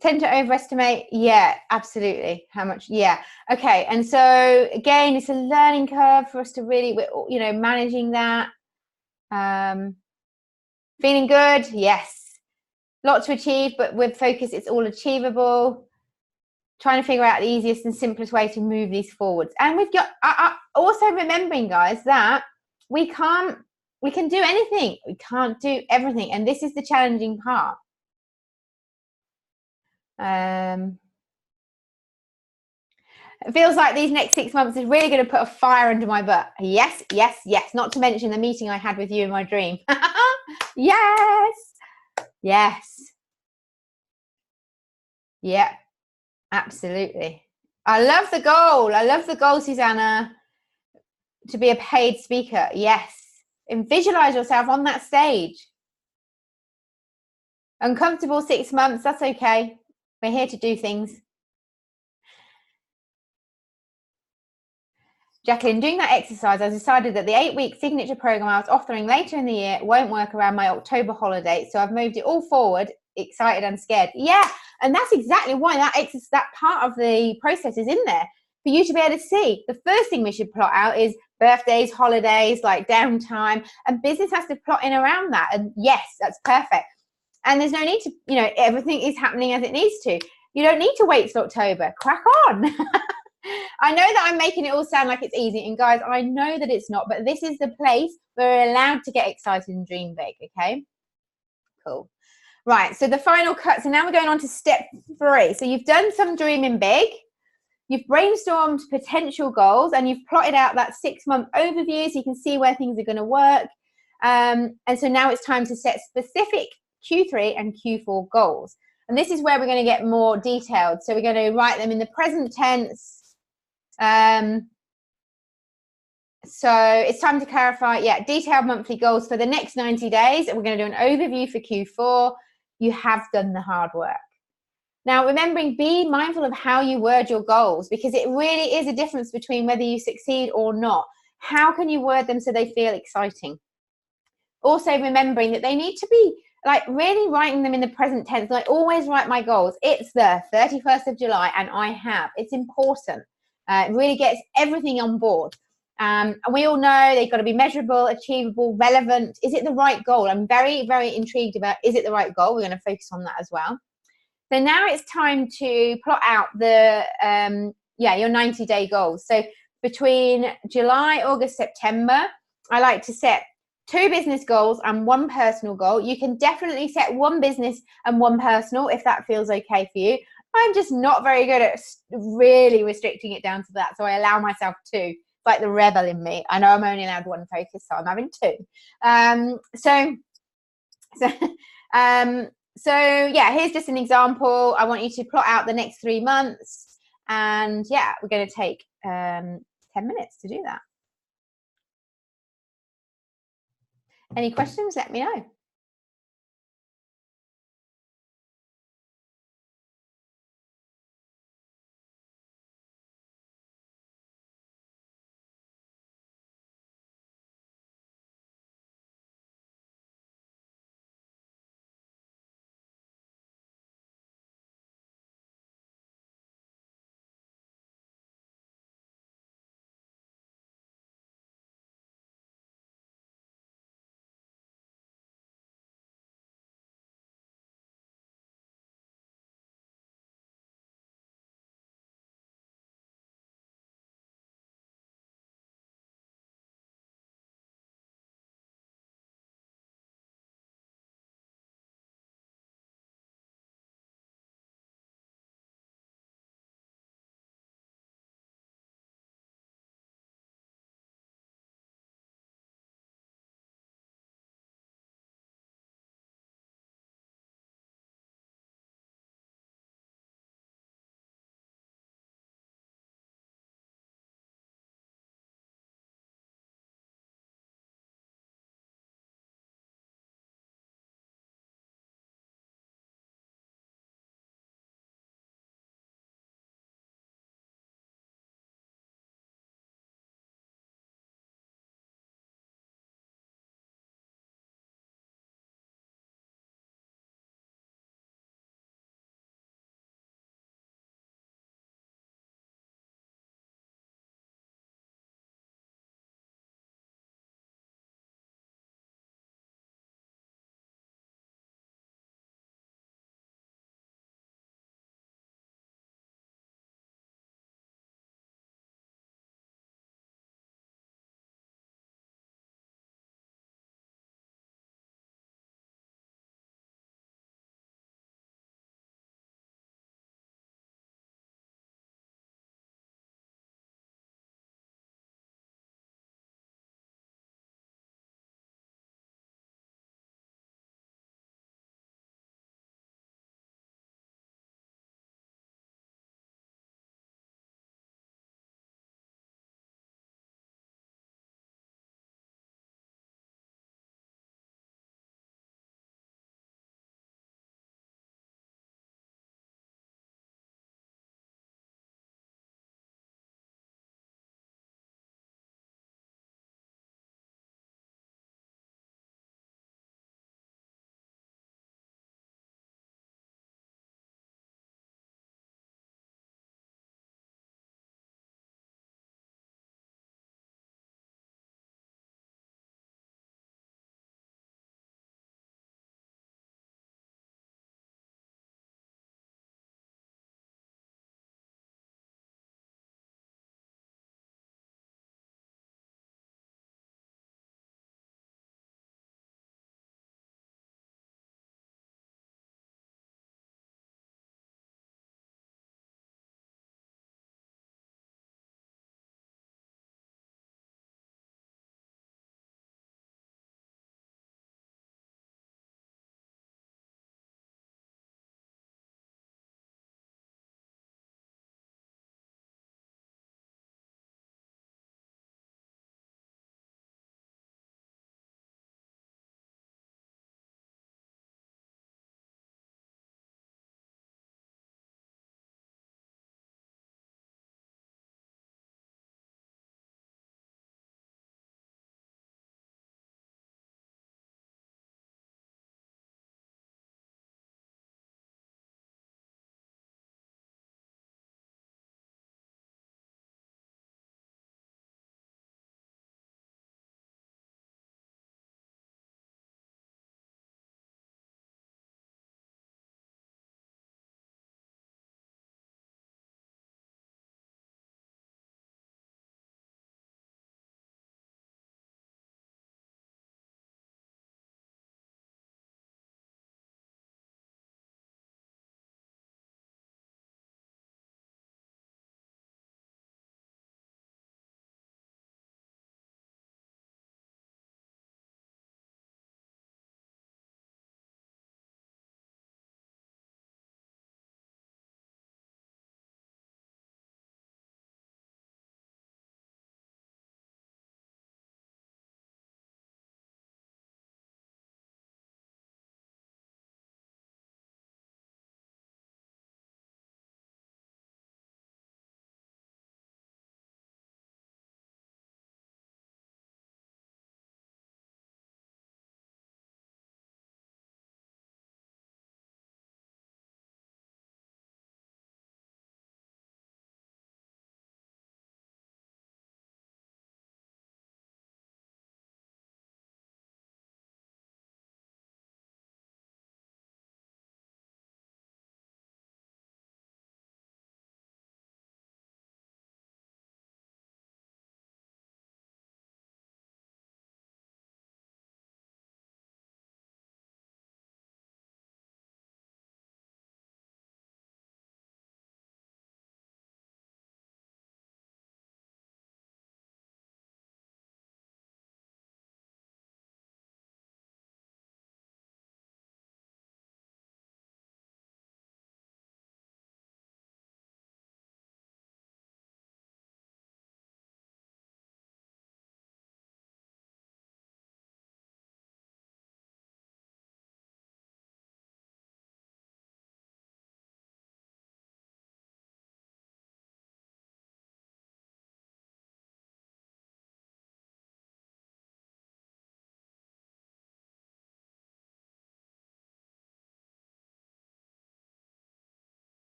Tend to overestimate. Yeah, absolutely. How much? Yeah. Okay. And so again, it's a learning curve for us to really, managing that. Feeling good. Yes. Lot to achieve, but with focus, it's all achievable. Trying to figure out the easiest and simplest way to move these forwards. And we've got also remembering, guys, that we can do anything. We can't do everything. And this is the challenging part. It feels like these next 6 months is really going to put a fire under my butt. Yes, yes, yes. Not to mention the meeting I had with you in my dream. Yes. Yes. Yeah, absolutely. I love the goal. I love the goal, Susanna, to be a paid speaker. Yes. And visualize yourself on that stage. Uncomfortable 6 months, that's okay. We're here to do things. Jacqueline, doing that exercise, I decided that the 8-week signature program I was offering later in the year won't work around my October holiday, so I've moved it all forward, excited and scared. Yeah, and that's exactly why that part of the process is in there, for you to be able to see. The first thing we should plot out is birthdays, holidays, like downtime, and business has to plot in around that. And yes, that's perfect. And there's no need to, everything is happening as it needs to. You don't need to wait till October. Crack on. I know that I'm making it all sound like it's easy. And guys, I know that it's not, but this is the place where we're allowed to get excited and dream big, okay? Cool. Right, so the final cut. So now we're going on to step 3. So you've done some dreaming big. You've brainstormed potential goals and you've plotted out that 6-month overview so you can see where things are going to work. And so now it's time to set specific Q3 and Q4 goals. And this is where we're going to get more detailed. So we're going to write them in the present tense. So it's time to clarify, detailed monthly goals for the next 90 days. And we're going to do an overview for Q4. You have done the hard work. Now, remembering, be mindful of how you word your goals, because it really is a difference between whether you succeed or not. How can you word them so they feel exciting? Also remembering that they need to be like really writing them in the present tense. I always write my goals. It's the 31st of July and I have. It's important. It really gets everything on board. And we all know they've got to be measurable, achievable, relevant. Is it the right goal? I'm very, very intrigued about, is it the right goal? We're going to focus on that as well. So now it's time to plot out the, your 90-day goals. So between July, August, September, I like to set 2 business goals and 1 personal goal. You can definitely set 1 business and 1 personal if that feels okay for you. I'm just not very good at really restricting it down to that. So I allow myself 2. It's like the rebel in me. I know I'm only allowed 1 focus, so I'm having 2. So yeah, here's just an example. I want you to plot out the next 3 months. And yeah, we're going to take 10 minutes to do that. Any questions? Let me know.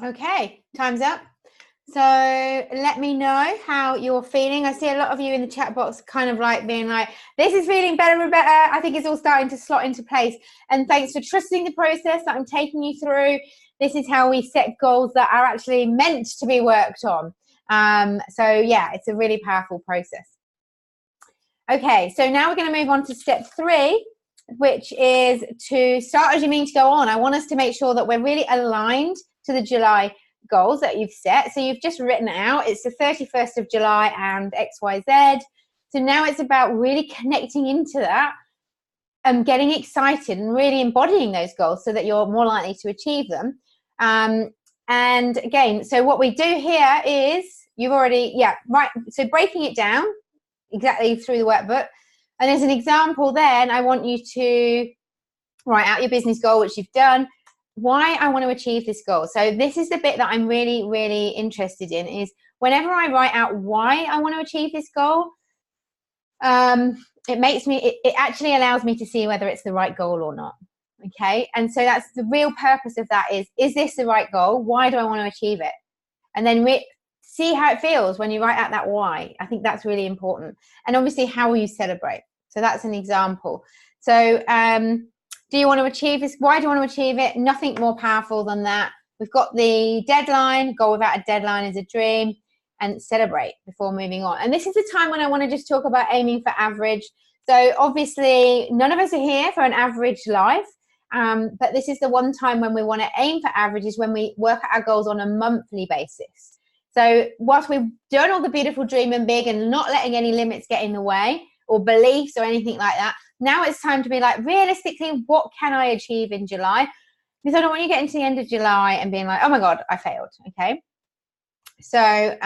Okay, time's up. So let me know how you're feeling. I see a lot of you in the chat box kind of like being like, this is feeling better and better. I think it's all starting to slot into place. And thanks for trusting the process that I'm taking you through. This is how we set goals that are actually meant to be worked on. So yeah, it's a really powerful process. Okay, so now we're going to move on to step 3, which is to start as you mean to go on. I want us to make sure that we're really aligned to the July goals that you've set. So you've just written it out. It's the 31st of July and XYZ. So now it's about really connecting into that and getting excited and really embodying those goals so that you're more likely to achieve them. And again, so what we do here is you've already, right. So breaking it down exactly through the workbook. And as an example, then I want you to write out your business goal, which you've done, why I want to achieve this goal. So this is the bit that I'm really, really interested in, is whenever I write out why I want to achieve this goal, it actually allows me to see whether it's the right goal or not. Okay. And so that's the real purpose of that is this the right goal? Why do I want to achieve it? And then see how it feels when you write out that why. I think that's really important. And obviously, how will you celebrate? So that's an example. So do you want to achieve this? Why do you want to achieve it? Nothing more powerful than that. We've got the deadline. Goal without a deadline is a dream. And celebrate before moving on. And this is the time when I want to just talk about aiming for average. So obviously, none of us are here for an average life. But this is the one time when we want to aim for average, is when we work at our goals on a monthly basis. So whilst we've done all the beautiful dreaming big and not letting any limits get in the way or beliefs or anything like that, now it's time to be like, realistically, what can I achieve in July? Because I don't want you getting to the end of July and being like, oh my God, I failed. Okay. So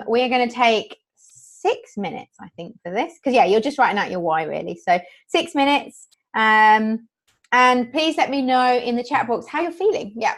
we're going to take 6 minutes, I think, for this. Because, yeah, you're just writing out your why, really. So 6 minutes. And please let me know in the chat box how you're feeling. Yeah.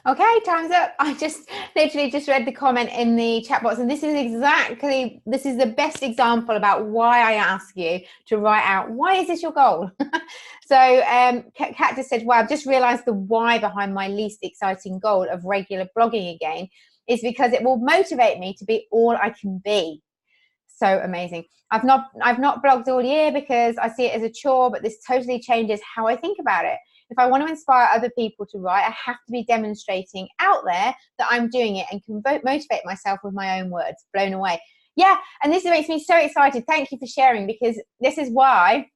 Okay, time's up. I just literally just read the comment in the chat box, and this is the best example about why I ask you to write out, why is this your goal? So Kat just said, wow, I've just realized the why behind my least exciting goal of regular blogging again is because it will motivate me to be all I can be. So amazing. I've not blogged all year because I see it as a chore, but this totally changes how I think about it. If I want to inspire other people to write, I have to be demonstrating out there that I'm doing it and can motivate myself with my own words. Blown away. Yeah, and this makes me so excited. Thank you for sharing, because this is why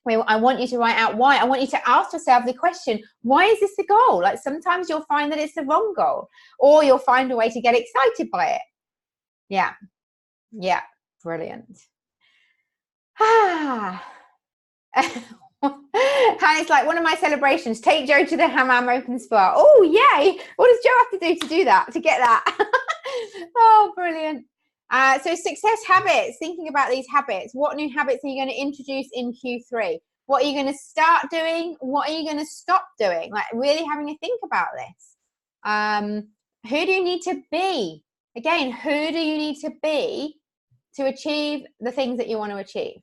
I want you to write out why. I want you to ask yourself the question, why is this the goal? Like, sometimes you'll find that it's the wrong goal, or you'll find a way to get excited by it. Yeah, yeah, brilliant. And it's like one of my celebrations, take Joe to the Hammam Open Spa. Oh, yay. What does Joe have to do to get that? Oh, brilliant. So success habits, thinking about these habits. What new habits are you going to introduce in Q3? What are you going to start doing? What are you going to stop doing? Like, really having a think about this. Who do you need to be? Again, who do you need to be to achieve the things that you want to achieve?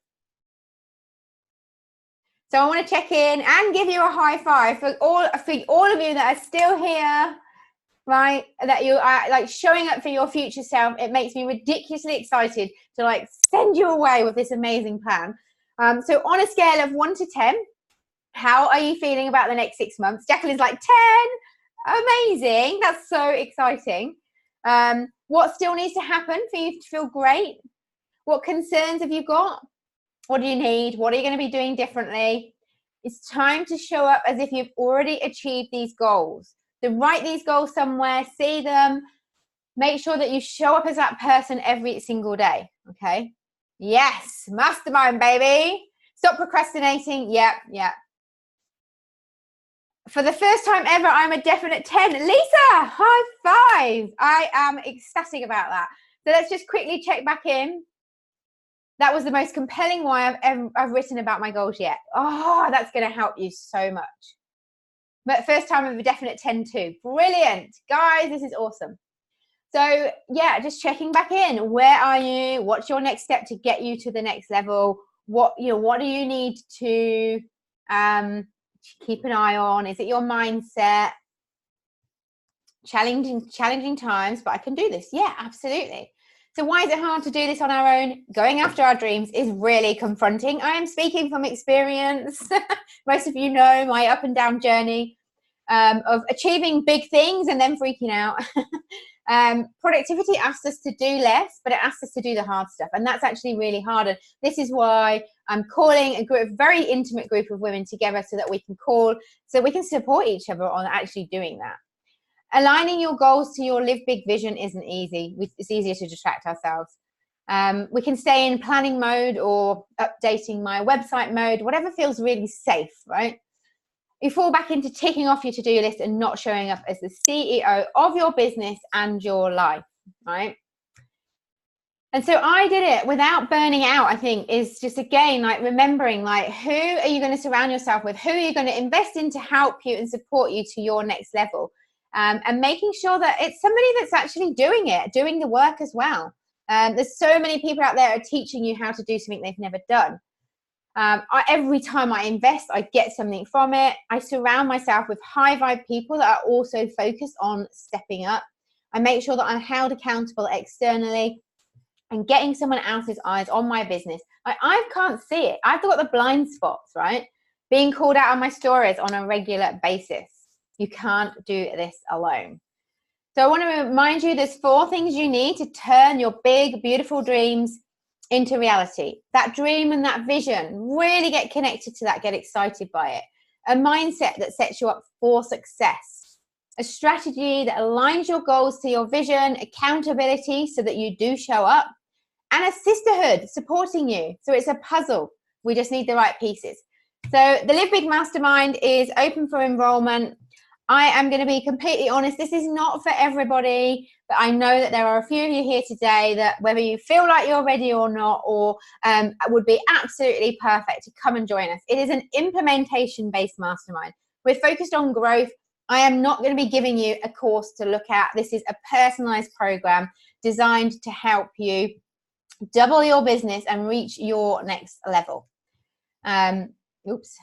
So I want to check in and give you a high five for all of you that are still here, right? That you are like showing up for your future self. It makes me ridiculously excited to like send you away with this amazing plan. So on a scale of 1 to 10, how are you feeling about the next 6 months? Jacqueline's like 10. Amazing. That's so exciting. What still needs to happen for you to feel great? What concerns have you got? What do you need? What are you going to be doing differently? It's time to show up as if you've already achieved these goals. So write these goals somewhere, see them, make sure that you show up as that person every single day, okay? Yes, mastermind, baby. Stop procrastinating. Yep. For the first time ever, I'm a definite 10. Lisa, high five. I am ecstatic about that. So let's just quickly check back in. That was the most compelling why I've written about my goals yet. Oh, that's going to help you so much. But first time of a definite 10 too. Brilliant. Guys, this is awesome. So yeah, just checking back in. Where are you? What's your next step to get you to the next level? What do you need to keep an eye on? Is it your mindset? Challenging times, but I can do this. Yeah, absolutely. So why is it hard to do this on our own? Going after our dreams is really confronting. I am speaking from experience. Most of you know my up and down journey of achieving big things and then freaking out. Productivity asks us to do less, but it asks us to do the hard stuff. And that's actually really hard. And this is why I'm calling a very intimate group of women together so that we can support each other on actually doing that. Aligning your goals to your live big vision isn't easy. It's easier to distract ourselves. We can stay in planning mode or updating my website mode, whatever feels really safe, right? You fall back into ticking off your to-do list and not showing up as the CEO of your business and your life, right? And so I did it without burning out, I think, is just, again, like remembering, like, who are you going to surround yourself with? Who are you going to invest in to help you and support you to your next level? And making sure that it's somebody that's actually doing the work as well. There's so many people out there are teaching you how to do something they've never done. Every time I invest, I get something from it. I surround myself with high vibe people that are also focused on stepping up. I make sure that I'm held accountable externally and getting someone else's eyes on my business. I can't see it. I've got the blind spots, right? Being called out on my stories on a regular basis. You can't do this alone. So I want to remind you, there's 4 things you need to turn your big, beautiful dreams into reality. That dream and that vision, really get connected to that, get excited by it. A mindset that sets you up for success. A strategy that aligns your goals to your vision, accountability so that you do show up, and a sisterhood supporting you. So it's a puzzle. We just need the right pieces. So the Live Big Mastermind is open for enrollment. I am going to be completely honest, this is not for everybody, but I know that there are a few of you here today that whether you feel like you're ready or not, or would be absolutely perfect to come and join us. It is an implementation-based mastermind. We're focused on growth. I am not going to be giving you a course to look at. This is a personalized program designed to help you double your business and reach your next level. Oops,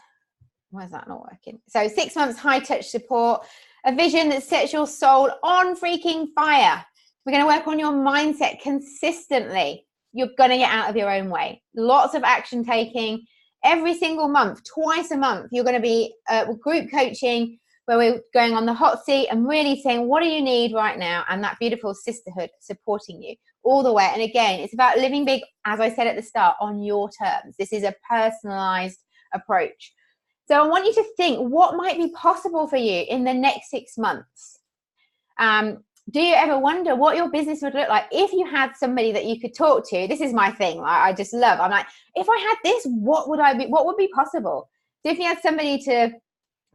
why is that not working? So 6 months high touch support, a vision that sets your soul on freaking fire. We're going to work on your mindset consistently. You're going to get out of your own way. Lots of action taking every single month, twice a month. You're going to be group coaching where we're going on the hot seat and really saying, what do you need right now? And that beautiful sisterhood supporting you all the way. And again, it's about living big, as I said at the start, on your terms. This is a personalized approach. So I want you to think what might be possible for you in the next 6 months. Do you ever wonder what your business would look like if you had somebody that you could talk to? This is my thing. I just love. I'm like, if I had this, what would be possible? So if you had somebody to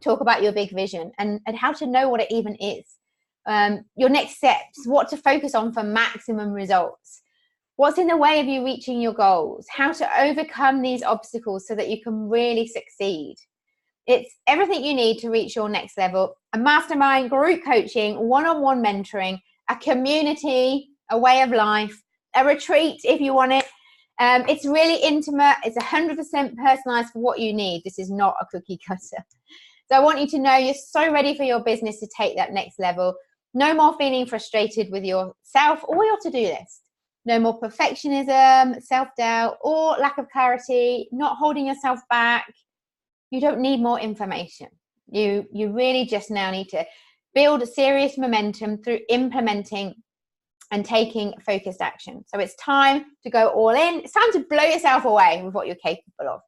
talk about your big vision and how to know what it even is, your next steps, what to focus on for maximum results, what's in the way of you reaching your goals, how to overcome these obstacles so that you can really succeed. It's everything you need to reach your next level. A mastermind, group coaching, one-on-one mentoring, a community, a way of life, a retreat if you want it. It's really intimate. It's 100% personalized for what you need. This is not a cookie cutter. So I want you to know you're so ready for your business to take that next level. No more feeling frustrated with yourself or your to-do list. No more perfectionism, self-doubt, or lack of clarity, not holding yourself back. You don't need more information. You really just now need to build a serious momentum through implementing and taking focused action. So it's time to go all in. It's time to blow yourself away with what you're capable of.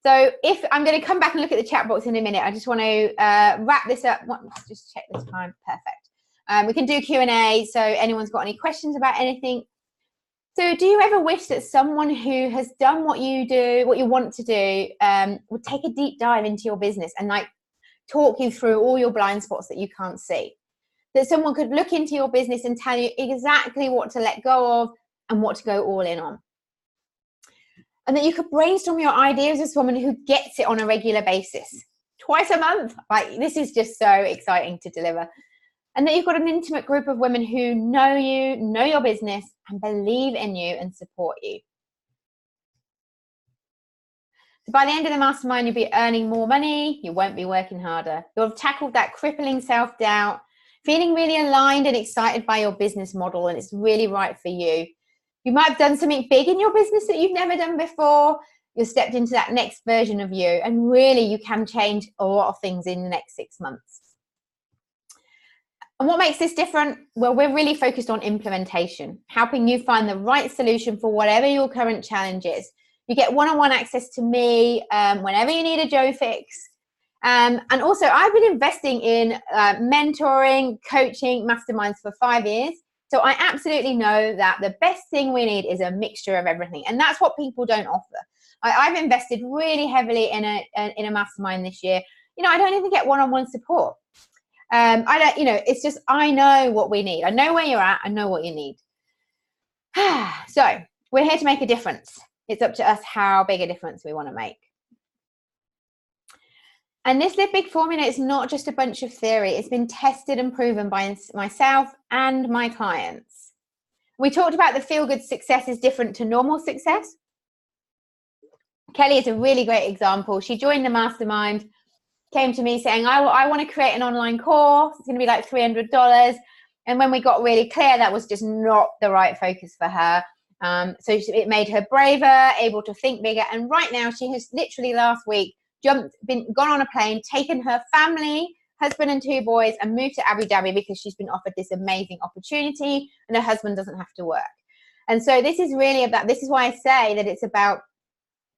So if I'm going to come back and look at the chat box in a minute, I just want to wrap this up. Let's just check this time. Perfect. We can do Q&A. So anyone's got any questions about anything. So do you ever wish that someone who has done what you do, what you want to do, would take a deep dive into your business and like talk you through all your blind spots that you can't see? That someone could look into your business and tell you exactly what to let go of and what to go all in on. And that you could brainstorm your ideas with someone who gets it on a regular basis. Twice a month. Like, this is just so exciting to deliver. And that you've got an intimate group of women who know you, know your business, and believe in you and support you. So by the end of the mastermind, you'll be earning more money. You won't be working harder. You'll have tackled that crippling self-doubt, feeling really aligned and excited by your business model, and it's really right for you. You might have done something big in your business that you've never done before. You've stepped into that next version of you, and really you can change a lot of things in the next 6 months. And what makes this different? Well, we're really focused on implementation, helping you find the right solution for whatever your current challenge is. You get one-on-one access to me whenever you need a Joe fix. And also, I've been investing in mentoring, coaching, masterminds for 5 years. So I absolutely know that the best thing we need is a mixture of everything. And that's what people don't offer. I've invested really heavily in a mastermind this year. You know, I don't even get one-on-one support. It's just, I know what we need. I know where you're at. I know what you need. So we're here to make a difference. It's up to us how big a difference we want to make. And this Live Big formula is not just a bunch of theory. It's been tested and proven by myself and my clients. We talked about the feel-good success is different to normal success. Kelly is a really great example. She joined the mastermind, came to me saying, I want to create an online course. It's going to be like $300. And when we got really clear, that was just not the right focus for her. So it made her braver, able to think bigger. And right now, she has literally last week gone on a plane, taken her family, husband and 2 boys, and moved to Abu Dhabi because she's been offered this amazing opportunity and her husband doesn't have to work. And so this is really about, this is why I say that it's about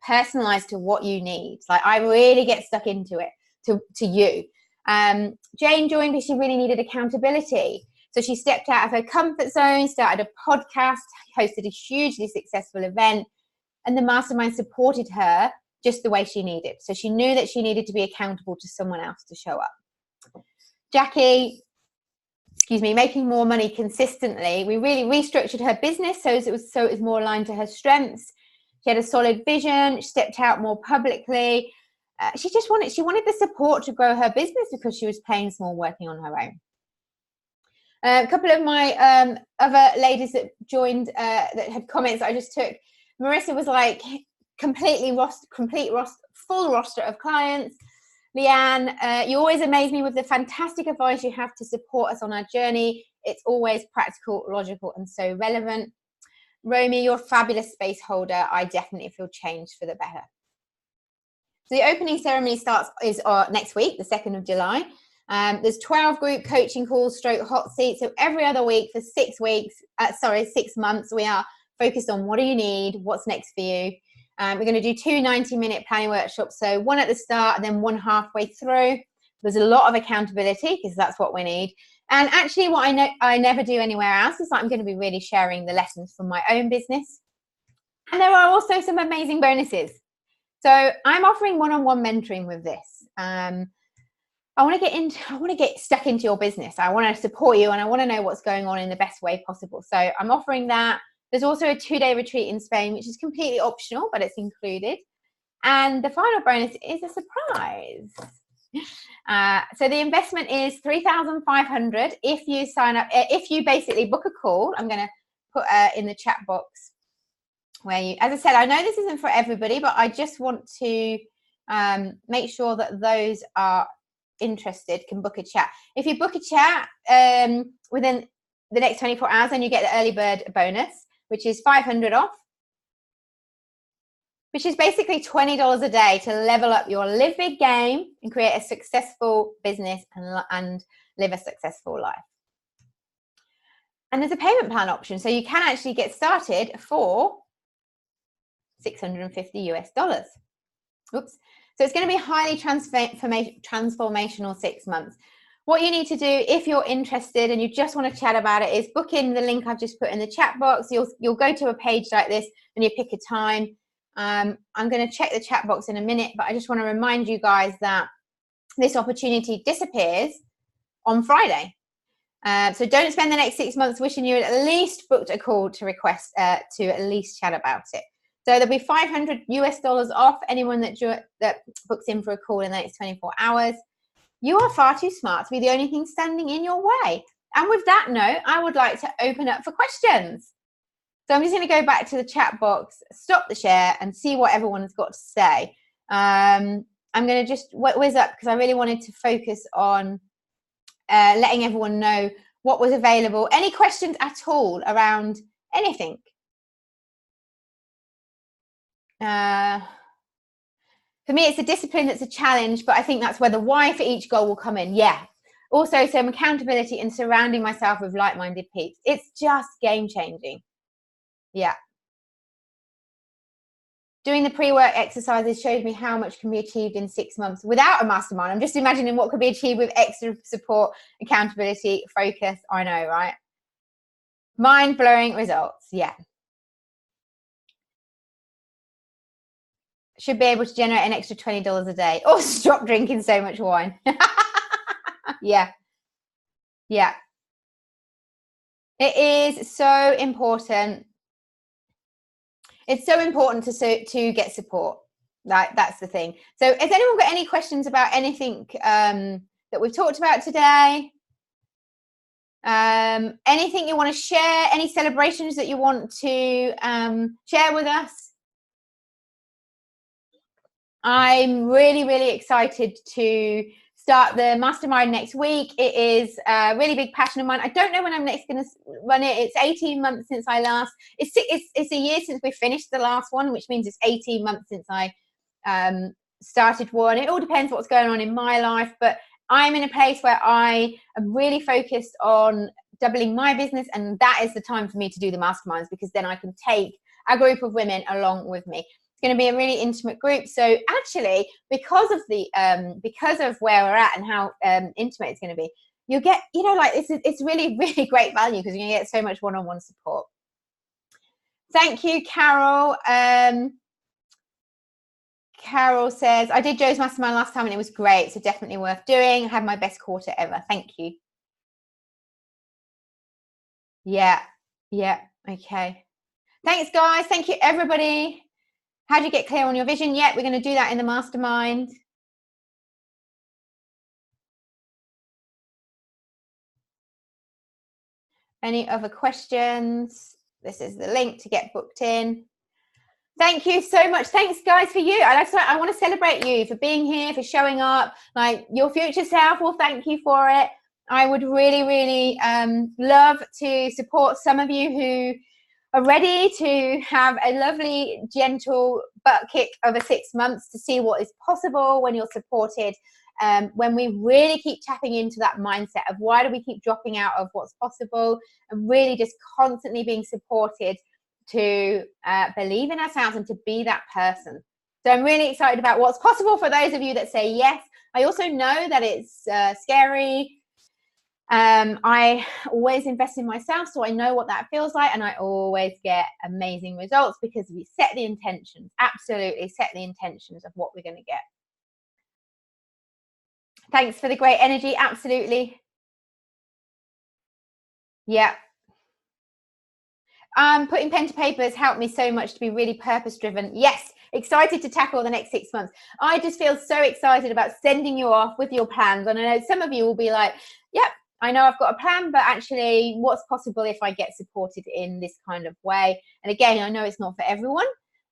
personalized to what you need. Like, I really get stuck into it to you. Jane joined because she really needed accountability. So she stepped out of her comfort zone, started a podcast, hosted a hugely successful event, and the mastermind supported her just the way she needed. So she knew that she needed to be accountable to someone else to show up. Jackie, making more money consistently. We really restructured her business so it was more aligned to her strengths. She had a solid vision, she stepped out more publicly. she wanted the support to grow her business because she was playing small, working on her own. A couple of my other ladies that joined that had comments I just took. Marissa was like full roster of clients. Leanne, you always amaze me with the fantastic advice you have to support us on our journey. It's always practical, logical, and so relevant. Romy, you're a fabulous space holder. I definitely feel changed for the better. So the opening ceremony is next week, the 2nd of July. There's 12 group coaching calls, stroke hot seat. So every other week for 6 months, we are focused on what do you need, what's next for you. We're going to do 2 90-minute planning workshops. So one at the start and then one halfway through. There's a lot of accountability because that's what we need. And actually what I never do anywhere else is I'm going to be really sharing the lessons from my own business. And there are also some amazing bonuses. So I'm offering one-on-one mentoring with this. I want to get stuck into your business. I want to support you and I want to know what's going on in the best way possible. So I'm offering that. There's also a 2-day retreat in Spain, which is completely optional, but it's included. And the final bonus is a surprise. So the investment is $3,500 if you sign up. If you basically book a call, I'm going to put in the chat box where you, as I said, I know this isn't for everybody, but I just want to make sure that those are interested can book a chat. If you book a chat within the next 24 hours, then you get the early bird bonus, which is $500 off, which is basically $20 a day to level up your live big game and create a successful business and live a successful life. And there's a payment plan option, so you can actually get started for $650 US. Oops. So it's going to be highly transformational 6 months. What you need to do if you're interested and you just want to chat about it is book in the link I've just put in the chat box. You'll go to a page like this and you pick a time. I'm going to check the chat box in a minute, but I just want to remind you guys that this opportunity disappears on Friday. So don't spend the next 6 months wishing you had at least booked a call to request to at least chat about it. So there'll be $500 US off anyone that books in for a call in the next 24 hours. You are far too smart to be the only thing standing in your way. And with that note, I would like to open up for questions. So I'm just going to go back to the chat box, stop the share, and see what everyone's got to say. I'm going to just whiz up because I really wanted to focus on letting everyone know what was available. Any questions at all around anything? For me, it's a discipline that's a challenge, but I think that's where the why for each goal will come in. Yeah. Also, some accountability and surrounding myself with like-minded peeps. It's just game-changing. Yeah. Doing the pre-work exercises showed me how much can be achieved in 6 months without a mastermind. I'm just imagining what could be achieved with extra support, accountability, focus. I know, right? Mind-blowing results. Yeah. Should be able to generate an extra $20 a day or stop drinking so much wine. Yeah. Yeah. It is so important. It's so important to get support. That's the thing. So has anyone got any questions about anything that we've talked about today? Anything you want to share? Any celebrations that you want to share with us? I'm really, really excited to start the mastermind next week. It is a really big passion of mine. I don't know when I'm next going to run it. It's 18 months since I last. It's a year since we finished the last one, which means it's 18 months since I started one. It all depends what's going on in my life, but I'm in a place where I am really focused on doubling my business, and that is the time for me to do the masterminds because then I can take a group of women along with me. Going to be a really intimate group. So actually, because of where we're at and how intimate it's going to be, you'll get, like it's really, really great value because you're going to get so much one-on-one support. Thank you, Carol. Carol says, I did Joe's mastermind last time and it was great, so definitely worth doing. I had my best quarter ever. Thank you. Yeah. Okay. Thanks, guys. Thank you, everybody. How do you get clear on your vision? Yeah, we're going to do that in the mastermind. Any other questions? This is the link to get booked in. Thank you so much. Thanks, guys, for you. I want to celebrate you for being here, for showing up. Like, your future self will thank you for it. I would really, really love to support some of you who are ready to have a lovely, gentle butt kick over 6 months to see what is possible when you're supported. When we really keep tapping into that mindset of why do we keep dropping out of what's possible, and really just constantly being supported to believe in ourselves and to be that person. So I'm really excited about what's possible for those of you that say yes. I also know that it's scary. I always invest in myself, so I know what that feels like, and I always get amazing results because we set the intentions, absolutely set the intentions of what we're going to get. Thanks for the great energy, absolutely. Yeah. Putting pen to paper has helped me so much to be really purpose driven. Yes, excited to tackle the next 6 months. I just feel so excited about sending you off with your plans. And I know some of you will be like, yep, I know I've got a plan, but actually what's possible if I get supported in this kind of way? And again, I know it's not for everyone,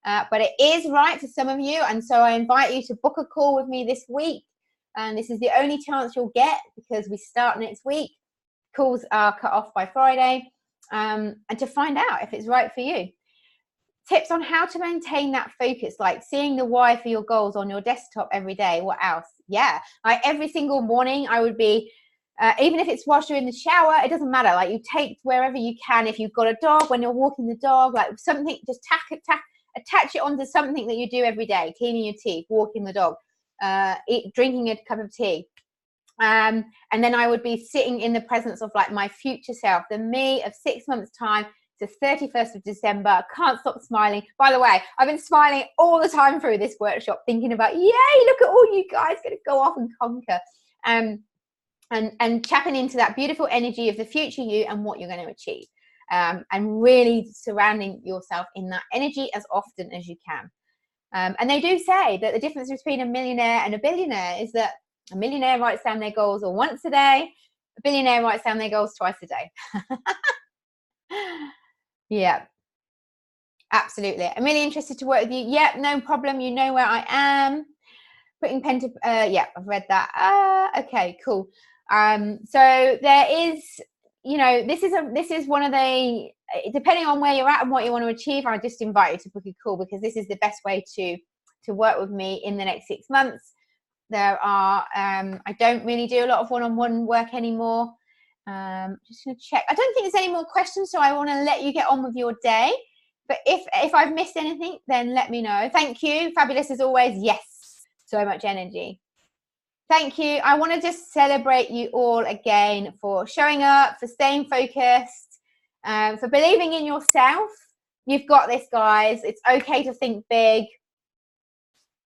but it is right for some of you. And so I invite you to book a call with me this week. And this is the only chance you'll get because we start next week. Calls are cut off by Friday. And to find out if it's right for you. Tips on how to maintain that focus, like seeing the why for your goals on your desktop every day. What else? Yeah, like every single morning I would be, even if it's whilst you're in the shower, it doesn't matter. Like, you take wherever you can. If you've got a dog, when you're walking the dog, like something, just attach it onto something that you do every day. Cleaning your teeth, walking the dog, drinking a cup of tea. And then I would be sitting in the presence of like my future self, the me of 6 months time, to 31st of December. Can't stop smiling. By the way, I've been smiling all the time through this workshop, thinking about, yay, look at all you guys going to go off and conquer. And tapping into that beautiful energy of the future you and what you're going to achieve. And really surrounding yourself in that energy as often as you can. And they do say that the difference between a millionaire and a billionaire is that a millionaire writes down their goals once a day. A billionaire writes down their goals twice a day. Yeah, absolutely. I'm really interested to work with you. Yeah, no problem. You know where I am. Putting pen to, yeah, I've read that. Okay, cool. So there is, you know, this is one of the, depending on where you're at and what you want to achieve, I just invite you to book a call, because this is the best way to work with me in the next 6 months. There are, I don't really do a lot of one-on-one work anymore. Just going to check. I don't think there's any more questions, so I want to let you get on with your day. But if I've missed anything, then let me know. Thank you. Fabulous as always. Yes, so much energy. Thank you. I want to just celebrate you all again for showing up, for staying focused, for believing in yourself. You've got this, guys. It's okay to think big.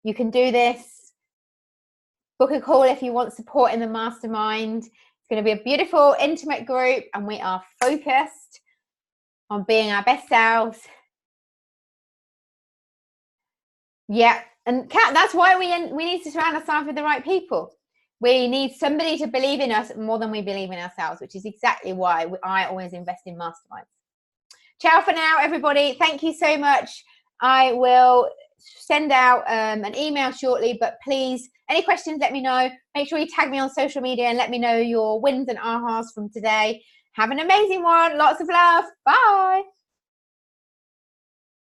You can do this. Book a call if you want support in the mastermind. It's going to be a beautiful, intimate group, and we are focused on being our best selves. Yeah, and Kat, that's why we need to surround ourselves with the right people. We need somebody to believe in us more than we believe in ourselves, which is exactly why I always invest in masterminds. Ciao for now, everybody. Thank you so much. I will send out an email shortly, but please, any questions, let me know. Make sure you tag me on social media and let me know your wins and ahas from today. Have an amazing one. Lots of love. Bye.